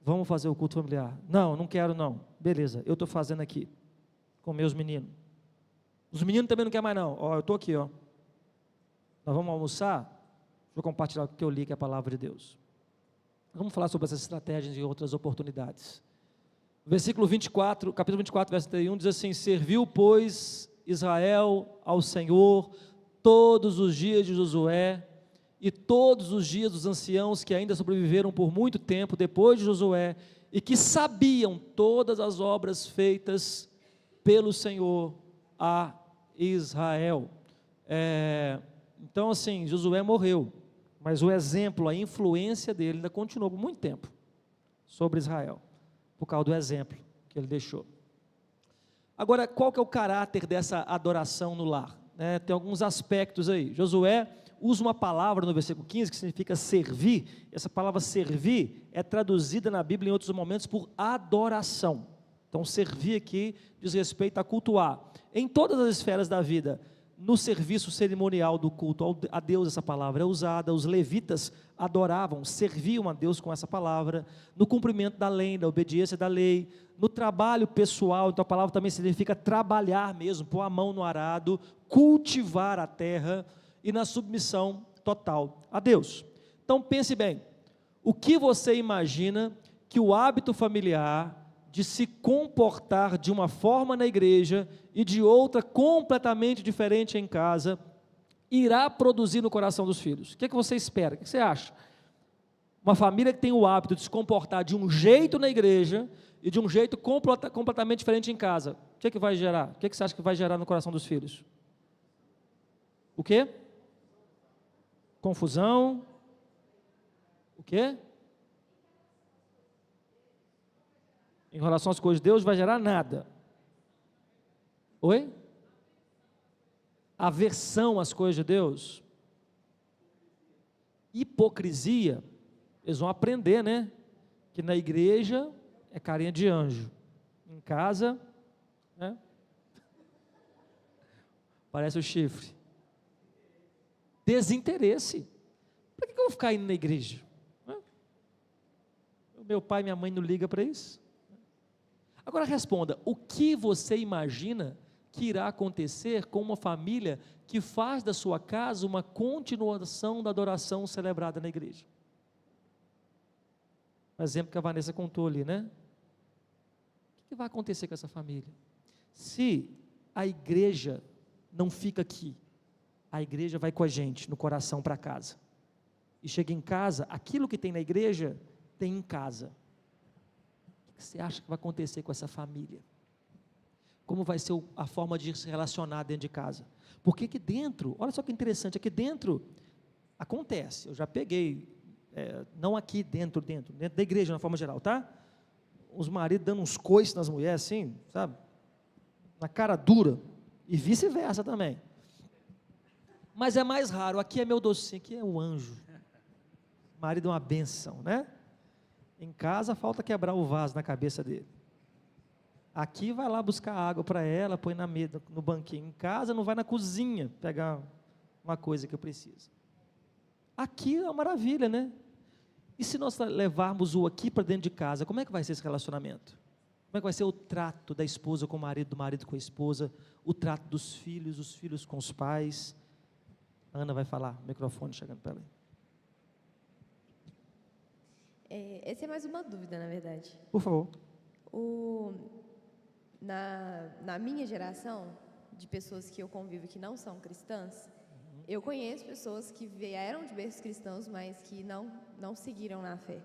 Vamos fazer o culto familiar. Não quero não. Beleza, eu estou fazendo aqui, com meus meninos. Os meninos também não querem mais não. Eu estou aqui, Nós vamos almoçar? Deixa eu compartilhar o que eu li, que é a palavra de Deus. Vamos falar sobre essas estratégias e outras oportunidades. Versículo 24, capítulo 24, verso 31, diz assim: serviu, pois, Israel ao Senhor todos os dias de Josué e todos os dias dos anciãos que ainda sobreviveram por muito tempo depois de Josué e que sabiam todas as obras feitas pelo Senhor a Israel. Então assim, Josué morreu, mas o exemplo, a influência dele ainda continuou por muito tempo sobre Israel, por causa do exemplo que ele deixou. Agora, qual que é o caráter dessa adoração no lar? Tem alguns aspectos aí. Josué usa uma palavra no versículo 15 que significa servir. Essa palavra servir é traduzida na Bíblia em outros momentos por adoração. Então, servir aqui diz respeito a cultuar. Em todas as esferas da vida, no serviço cerimonial do culto a Deus, essa palavra é usada. Os levitas adoravam, serviam a Deus com essa palavra, no cumprimento da lei, da obediência da lei, no trabalho pessoal. Então a palavra também significa trabalhar mesmo, pôr a mão no arado, cultivar a terra, e na submissão total a Deus. Então pense bem, o que você imagina que o hábito familiar de se comportar de uma forma na igreja e de outra completamente diferente em casa, irá produzir no coração dos filhos. O que é que você espera? O que você acha? Uma família que tem o hábito de se comportar de um jeito na igreja e de um jeito completamente diferente em casa. O que é que vai gerar? O que é que você acha que vai gerar no coração dos filhos? O quê? Confusão. O quê? Em relação às coisas de Deus, vai gerar nada. Oi? Aversão às coisas de Deus. Hipocrisia. Eles vão aprender, né? Que na igreja é carinha de anjo. Em casa, né? Parece o chifre. Desinteresse. Para que eu vou ficar indo na igreja? Meu pai e minha mãe não ligam para isso? Agora responda, o que você imagina que irá acontecer com uma família que faz da sua casa uma continuação da adoração celebrada na igreja? O exemplo que a Vanessa contou ali, né? O que vai acontecer com essa família? Se a igreja não fica aqui, a igreja vai com a gente no coração para casa. E chega em casa, aquilo que tem na igreja, tem em casa. O que você acha que vai acontecer com essa família? Como vai ser a forma de se relacionar dentro de casa? Porque aqui dentro, olha só que interessante, aqui dentro acontece, eu já peguei, não aqui dentro da igreja, de uma forma geral, tá? Os maridos dando uns coices nas mulheres, assim, sabe? Na cara dura, e vice-versa também. Mas é mais raro, aqui é meu docinho, aqui é o anjo. Marido é uma bênção, né? Em casa falta quebrar o vaso na cabeça dele. Aqui vai lá buscar água para ela, põe na mesa, no banquinho. Em casa não vai na cozinha pegar uma coisa que eu preciso. Aqui é uma maravilha, né? E se nós levarmos o aqui para dentro de casa, como é que vai ser esse relacionamento? Como é que vai ser o trato da esposa com o marido, do marido com a esposa, o trato dos filhos, os filhos com os pais? A Ana vai falar, o microfone chegando para ela. Essa é mais uma dúvida, na verdade. Por favor. Na minha geração, de pessoas que eu convivo que não são cristãs, eu conheço pessoas que vieram de berços cristãos, mas que não seguiram na fé.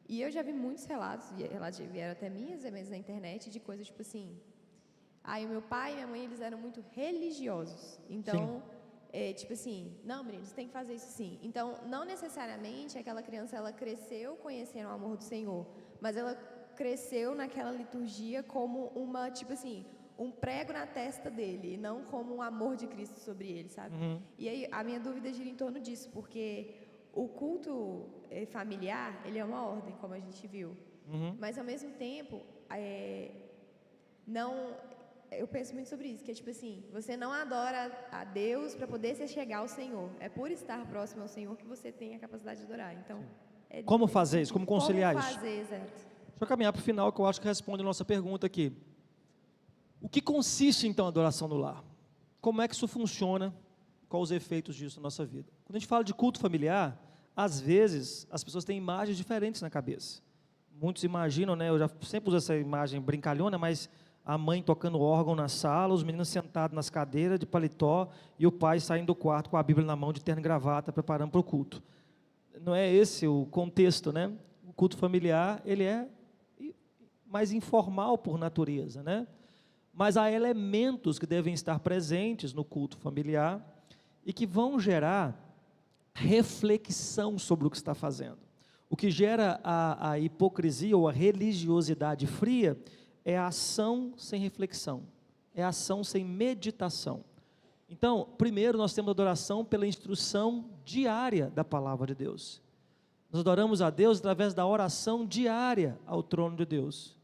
E eu já vi muitos relatos vieram até minhas e-mails na internet, de coisas tipo assim, o meu pai e minha mãe, eles eram muito religiosos. Então, tipo assim, não, meninos, tem que fazer isso sim. Então, não necessariamente aquela criança, ela cresceu conhecendo o amor do Senhor, mas ela cresceu naquela liturgia como uma, tipo assim, um prego na testa dele, não como um amor de Cristo sobre ele, sabe? E aí, a minha dúvida gira em torno disso, porque o culto familiar, ele é uma ordem, como a gente viu. Mas, ao mesmo tempo, eu penso muito sobre isso, que é tipo assim, você não adora a Deus para poder se chegar ao Senhor. É por estar próximo ao Senhor que você tem a capacidade de adorar. Então, como fazer isso? Como conciliar isso? Como fazer, exato. Deixa eu caminhar para o final, que eu acho que responde a nossa pergunta aqui. O que consiste, então, a adoração no lar? Como é que isso funciona? Quais os efeitos disso na nossa vida? Quando a gente fala de culto familiar, às vezes, as pessoas têm imagens diferentes na cabeça. Muitos imaginam, né? Eu já sempre uso essa imagem brincalhona, mas a mãe tocando órgão na sala, os meninos sentados nas cadeiras de paletó e o pai saindo do quarto com a Bíblia na mão, de terno e gravata, preparando para o culto. Não é esse o contexto, né? O culto familiar, ele é mais informal por natureza, né? Mas há elementos que devem estar presentes no culto familiar e que vão gerar reflexão sobre o que está fazendo. O que gera a hipocrisia ou a religiosidade fria é a ação sem reflexão, é a ação sem meditação. Então, primeiro nós temos a adoração pela instrução diária da palavra de Deus. Nós adoramos a Deus através da oração diária ao trono de Deus.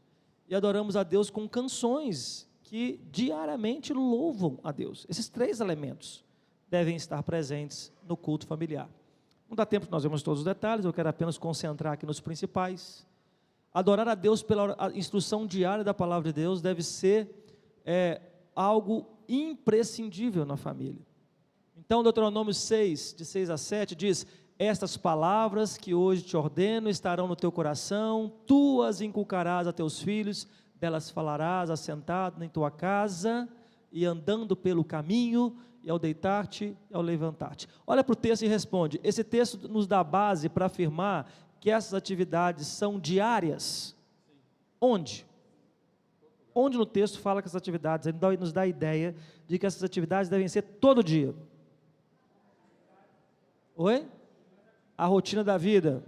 E adoramos a Deus com canções que diariamente louvam a Deus. Esses três elementos devem estar presentes no culto familiar. Não dá tempo de nós vermos todos os detalhes, eu quero apenas concentrar aqui nos principais. Adorar a Deus pela instrução diária da palavra de Deus deve ser algo imprescindível na família. Então, Deuteronômio 6, de 6 a 7, diz: estas palavras que hoje te ordeno estarão no teu coração, tu as inculcarás a teus filhos, delas falarás assentado em tua casa e andando pelo caminho, e ao deitar-te e ao levantar-te. Olha para o texto e responde. Esse texto nos dá base para afirmar que essas atividades são diárias. Onde? Onde no texto fala que essas atividades, ele nos dá a ideia de que essas atividades devem ser todo dia. Oi? A rotina da vida.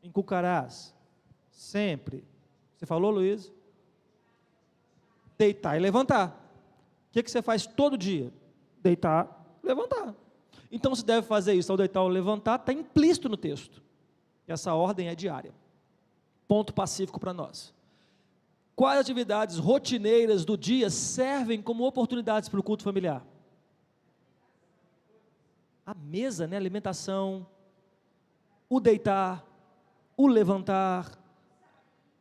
Inculcarás. Sempre. Você falou, Luiz? Deitar e levantar. O que você faz todo dia? Deitar, levantar. Então, se deve fazer isso ao deitar ou levantar, está implícito no texto. Essa ordem é diária. Ponto pacífico para nós. Quais atividades rotineiras do dia servem como oportunidades para o culto familiar? A mesa, né? A alimentação, o deitar, o levantar,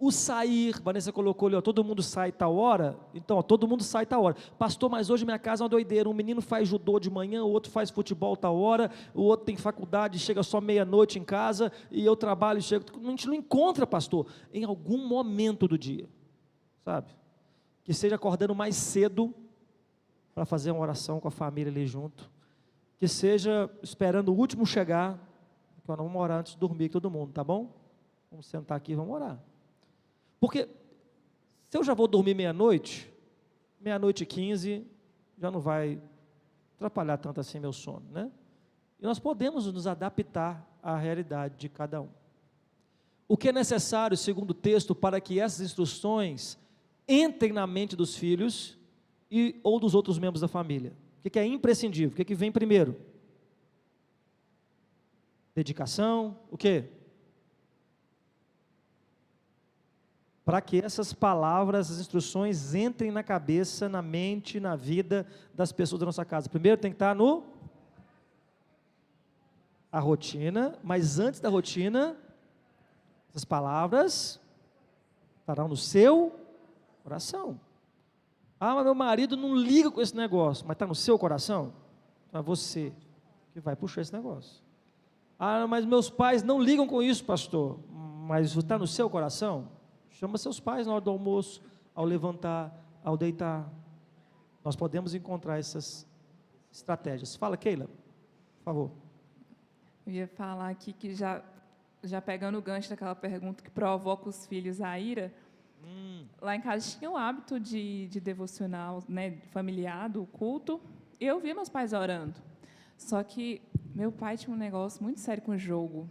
o sair. Vanessa colocou ali, ó, todo mundo sai tal hora. Então, ó, todo mundo sai tal hora. Pastor, mas hoje minha casa é uma doideira. Um menino faz judô de manhã, o outro faz futebol tal hora, o outro tem faculdade, chega só meia-noite em casa, e eu trabalho e chego. A gente não encontra, pastor, em algum momento do dia, sabe? Que seja acordando mais cedo para fazer uma oração com a família ali junto. Que seja esperando o último chegar, que nós vamos orar antes de dormir com todo mundo, tá bom? Vamos sentar aqui e vamos orar. Porque se eu já vou dormir meia-noite, 00:15, já não vai atrapalhar tanto assim meu sono, né? E nós podemos nos adaptar à realidade de cada um. O que é necessário, segundo o texto, para que essas instruções entrem na mente dos filhos ou dos outros membros da família? O que é imprescindível? O que vem primeiro? Dedicação, o quê? Para que essas palavras, as instruções entrem na cabeça, na mente, na vida das pessoas da nossa casa. Primeiro tem que estar a rotina, mas antes da rotina, essas palavras estarão no seu coração. Ah, mas meu marido não liga com esse negócio, mas está no seu coração? Então é você que vai puxar esse negócio. Ah, mas meus pais não ligam com isso, pastor, mas está no seu coração? Chama seus pais na hora do almoço, ao levantar, ao deitar. Nós podemos encontrar essas estratégias. Fala, Keila, por favor. Eu ia falar aqui que já pegando o gancho daquela pergunta que provoca os filhos a ira, lá em casa tinha o hábito de devocional, né, familiar, do culto, e eu via meus pais orando. Só que meu pai tinha um negócio muito sério com o jogo.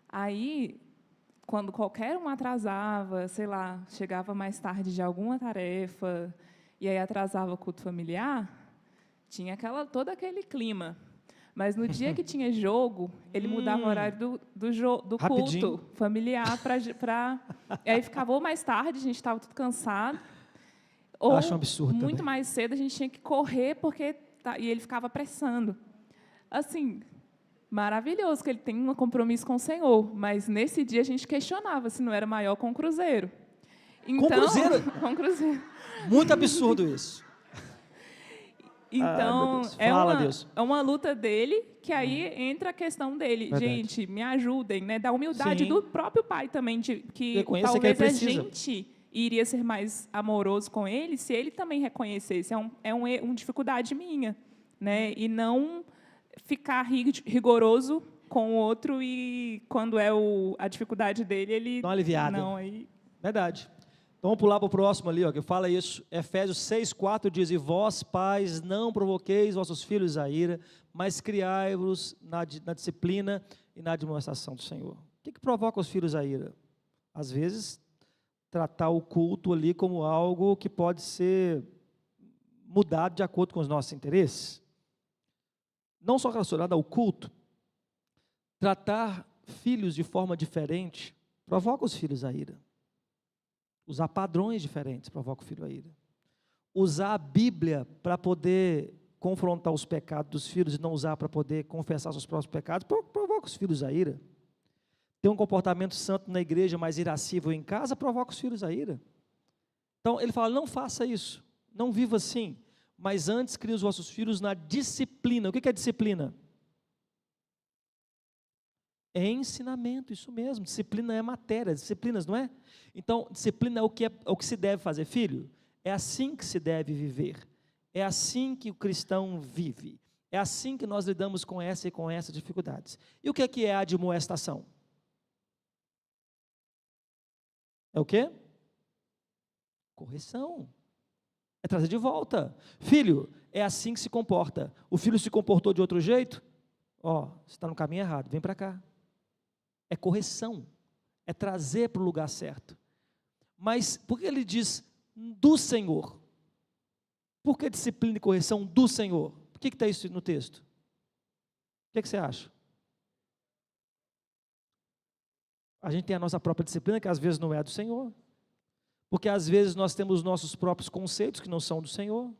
Aí, quando qualquer um atrasava, sei lá, chegava mais tarde de alguma tarefa, e aí atrasava o culto familiar, tinha todo aquele clima. Mas no dia que tinha jogo, ele mudava o horário do culto familiar e aí ficava ou mais tarde, a gente estava tudo cansado, ou acho um absurdo muito também. mais cedo, a gente tinha que correr, e ele ficava apressando. Assim, maravilhoso que ele tem um compromisso com o Senhor, mas nesse dia a gente questionava se não era maior com o Cruzeiro. Então, com o Cruzeiro? Com o Cruzeiro. Muito absurdo isso. Então, Deus. é uma luta dele, que aí entra a questão dele. Verdade. Gente, me ajudem, né? Da humildade Sim. do próprio pai também, que Reconheça talvez que ele a precisa. gente iria ser mais amoroso com ele se ele também reconhecesse. É uma dificuldade minha, né? E não ficar rigoroso com o outro e quando é a dificuldade dele, ele... Dá uma aliviada. Não, aí... Verdade. Então vamos pular para o próximo ali, ó, que fala isso. Efésios 6:4 diz: e vós, pais, não provoqueis vossos filhos a ira, mas criai-vos na disciplina e na demonstração do Senhor. O que provoca os filhos a ira? Às vezes, tratar o culto ali como algo que pode ser mudado de acordo com os nossos interesses. Não só relacionado ao culto, tratar filhos de forma diferente provoca os filhos a ira. Usar padrões diferentes provoca o filho a ira. Usar a Bíblia para poder confrontar os pecados dos filhos e não usar para poder confessar seus próprios pecados provoca os filhos a ira. Ter um comportamento santo na igreja, mas irascível em casa, provoca os filhos a ira. Então, ele fala, não faça isso, não viva assim. mas antes criem os vossos filhos na disciplina. O que é disciplina? É ensinamento, isso mesmo. Disciplina é matéria, disciplinas, não é? Então, disciplina é o que se deve fazer, filho. É assim que se deve viver. É assim que o cristão vive. É assim que nós lidamos com essa e com essas dificuldades. E o que é a admoestação? É o quê? Correção. É trazer de volta. Filho, é assim que se comporta. O filho se comportou de outro jeito? Ó, você está no caminho errado, vem para cá. É correção. É trazer para o lugar certo. Mas por que ele diz do Senhor? Por que disciplina e correção do Senhor? Por que está isso no texto? O que você acha? A gente tem a nossa própria disciplina, que às vezes não é do Senhor. Porque às vezes nós temos nossos próprios conceitos que não são do Senhor.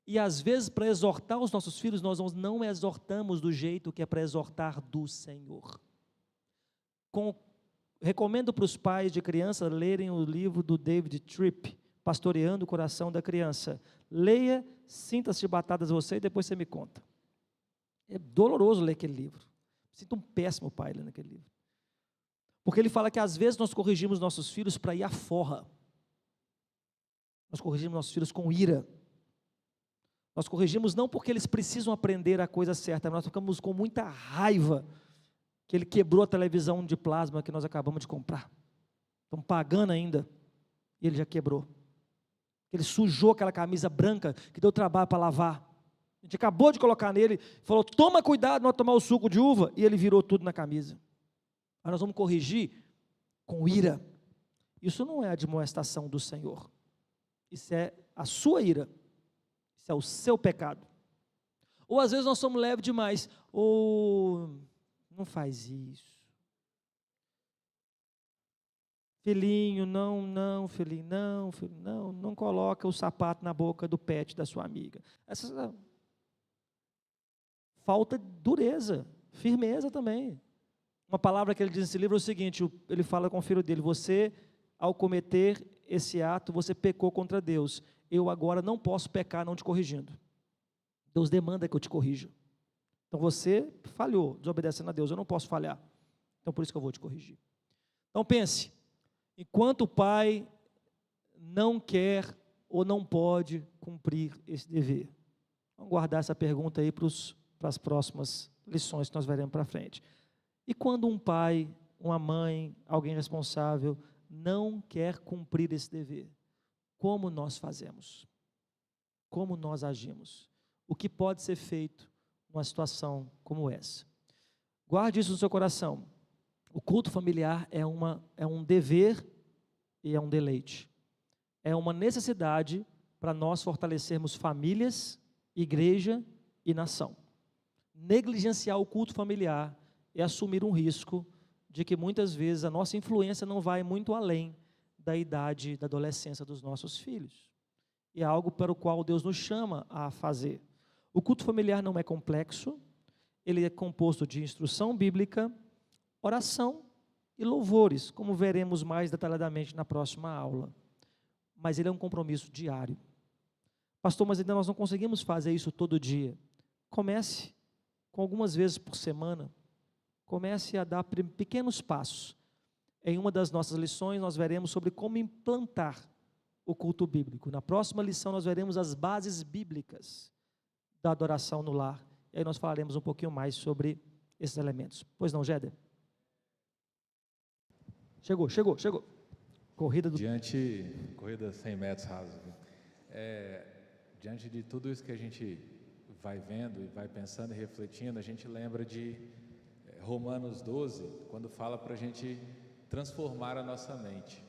E às vezes, para exortar os nossos filhos, nós não exortamos do jeito que é para exortar do Senhor. Recomendo para os pais de criança lerem o livro do David Tripp, Pastoreando o Coração da Criança. Leia, sinta-se batadas você e depois você me conta. É doloroso ler aquele livro. Sinto um péssimo pai lendo aquele livro. Porque ele fala que às vezes nós corrigimos nossos filhos para ir à forra. Nós corrigimos nossos filhos com ira. Nós corrigimos não porque eles precisam aprender a coisa certa, mas nós ficamos com muita raiva que ele quebrou a televisão de plasma que nós acabamos de comprar. Estamos pagando ainda e ele já quebrou. Ele sujou aquela camisa branca que deu trabalho para lavar. A gente acabou de colocar nele, falou, toma cuidado, não tomar o suco de uva, e ele virou tudo na camisa. Aí nós vamos corrigir com ira. Isso não é a admoestação do Senhor. Isso é a sua ira. Isso é o seu pecado. Ou às vezes nós somos leves demais. Ou não faz isso. Filhinho, filhinho, não coloca o sapato na boca do pet da sua amiga. Essa falta de dureza, firmeza também. Uma palavra que ele diz nesse livro é o seguinte, ele fala com o filho dele, você, ao cometer esse ato, você pecou contra Deus. Eu agora não posso pecar não te corrigindo. Deus demanda que eu te corrija. Então você falhou, desobedecendo a Deus, eu não posso falhar. Então por isso que eu vou te corrigir. Então pense, enquanto o pai não quer ou não pode cumprir esse dever. Vamos guardar essa pergunta aí para as próximas lições que nós veremos para frente. E quando um pai, uma mãe, alguém responsável, não quer cumprir esse dever, como nós fazemos? Como nós agimos? O que pode ser feito numa situação como essa? Guarde isso no seu coração. O culto familiar é um dever e é um deleite. É uma necessidade para nós fortalecermos famílias, igreja e nação. Negligenciar o culto familiar é assumir um risco de que muitas vezes a nossa influência não vai muito além da idade da adolescência dos nossos filhos. E é algo para o qual Deus nos chama a fazer. O culto familiar não é complexo, ele é composto de instrução bíblica, oração e louvores, como veremos mais detalhadamente na próxima aula. Mas ele é um compromisso diário. Pastor, mas ainda nós não conseguimos fazer isso todo dia. Comece com algumas vezes por semana. Comece a dar pequenos passos. Em uma das nossas lições, nós veremos sobre como implantar o culto bíblico. Na próxima lição, nós veremos as bases bíblicas da adoração no lar. E aí nós falaremos um pouquinho mais sobre esses elementos. Pois não, Géder? Chegou. Corrida 100 metros rasos. Diante de tudo isso que a gente vai vendo e vai pensando e refletindo, a gente lembra de Romanos 12, quando fala para a gente transformar a nossa mente.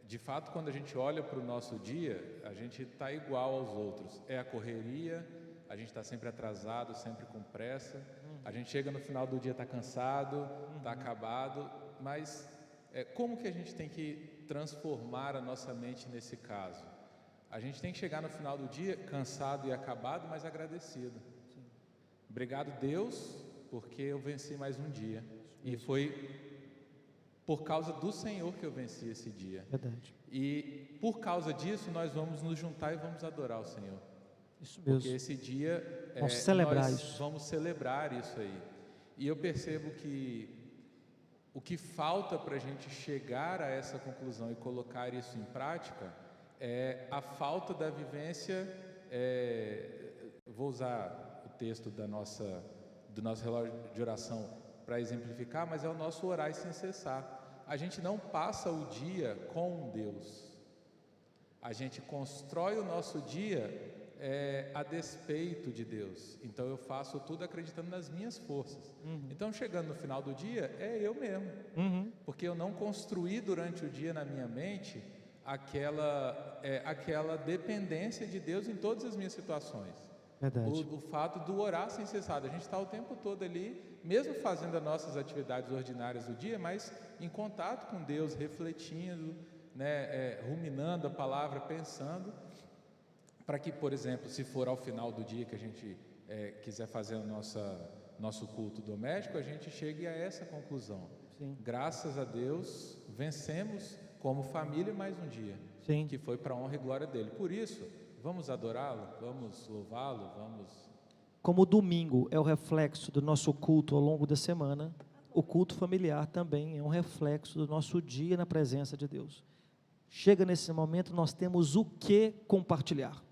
De fato, quando a gente olha para o nosso dia, a gente está igual aos outros. É a correria, a gente está sempre atrasado, sempre com pressa. A gente chega no final do dia, está cansado, está acabado. Mas como que a gente tem que transformar a nossa mente nesse caso? A gente tem que chegar no final do dia cansado e acabado, mas agradecido. Obrigado, Deus, porque eu venci mais um dia. E foi por causa do Senhor que eu venci esse dia. Verdade. E por causa disso, nós vamos nos juntar e vamos adorar o Senhor. Isso mesmo. Porque esse dia vamos celebrar nós isso. Vamos celebrar isso aí. E eu percebo que o que falta para a gente chegar a essa conclusão e colocar isso em prática é a falta da vivência. Vou usar o texto do nosso relógio de oração para exemplificar, mas é o nosso orar sem cessar. A gente não passa o dia com Deus. A gente constrói o nosso dia a despeito de Deus. Então eu faço tudo acreditando nas minhas forças. Então chegando no final do dia, é eu mesmo. Porque eu não construí durante o dia na minha mente aquela dependência de Deus em todas as minhas situações. Verdade. O fato do orar sem cessar, a gente está o tempo todo ali, mesmo fazendo as nossas atividades ordinárias do dia, mas em contato com Deus, refletindo, né, ruminando a palavra, pensando, para que, por exemplo, se for ao final do dia que a gente quiser fazer o nosso culto doméstico, a gente chegue a essa conclusão. Sim. Graças a Deus, vencemos como família mais um dia. Sim. Que foi para a honra e glória dele. Por isso, vamos adorá-lo, vamos louvá-lo, vamos... Como o domingo é o reflexo do nosso culto ao longo da semana, o culto familiar também é um reflexo do nosso dia na presença de Deus. Chega nesse momento, nós temos o que compartilhar.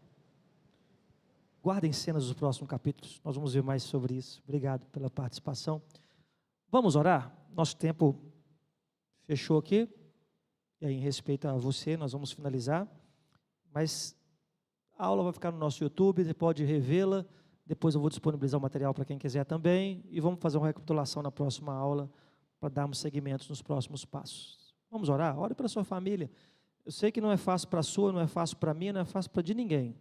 Guardem cenas dos próximos capítulos, nós vamos ver mais sobre isso. Obrigado pela participação. Vamos orar? Nosso tempo fechou aqui. E aí, em respeito a você, nós vamos finalizar. Mas a aula vai ficar no nosso YouTube, você pode revê-la. Depois eu vou disponibilizar o material para quem quiser também. E vamos fazer uma recapitulação na próxima aula para darmos seguimento nos próximos passos. Vamos orar? Ore para a sua família. Eu sei que não é fácil para a sua, não é fácil para mim, não é fácil para de ninguém.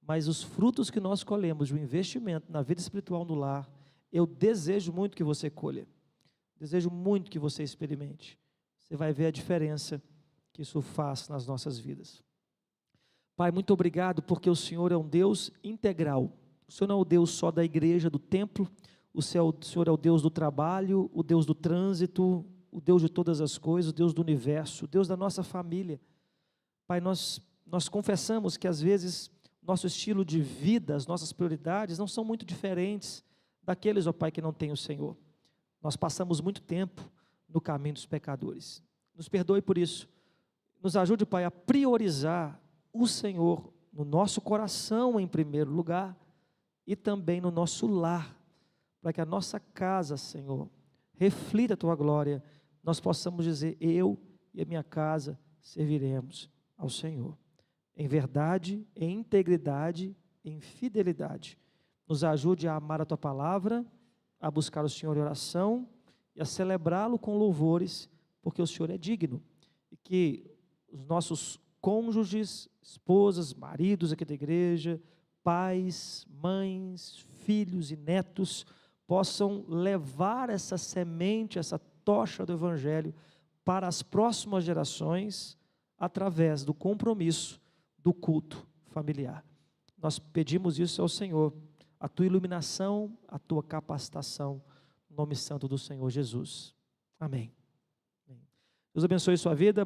Mas os frutos que nós colhemos, o investimento na vida espiritual no lar, eu desejo muito que você colha. Desejo muito que você experimente. Você vai ver a diferença que isso faz nas nossas vidas. Pai, muito obrigado porque o Senhor é um Deus integral. O Senhor não é o Deus só da igreja, do templo. O Senhor é o Deus do trabalho, o Deus do trânsito, o Deus de todas as coisas, o Deus do universo, o Deus da nossa família. Pai, nós confessamos que às vezes nosso estilo de vida, as nossas prioridades não são muito diferentes daqueles, ó Pai, que não têm o Senhor. Nós passamos muito tempo no caminho dos pecadores. Nos perdoe por isso. Nos ajude, Pai, a priorizar o Senhor no nosso coração em primeiro lugar e também no nosso lar, para que a nossa casa, Senhor, reflita a Tua glória, nós possamos dizer, eu e a minha casa serviremos ao Senhor. Em verdade, em integridade, em fidelidade. Nos ajude a amar a Tua palavra, a buscar o Senhor em oração e a celebrá-lo com louvores, porque o Senhor é digno. E que os nossos cônjuges, esposas, maridos aqui da igreja, pais, mães, filhos e netos possam levar essa semente, essa tocha do Evangelho para as próximas gerações através do compromisso do culto familiar. Nós pedimos isso ao Senhor, a Tua iluminação, a Tua capacitação, no nome santo do Senhor Jesus. Amém. Deus abençoe sua vida.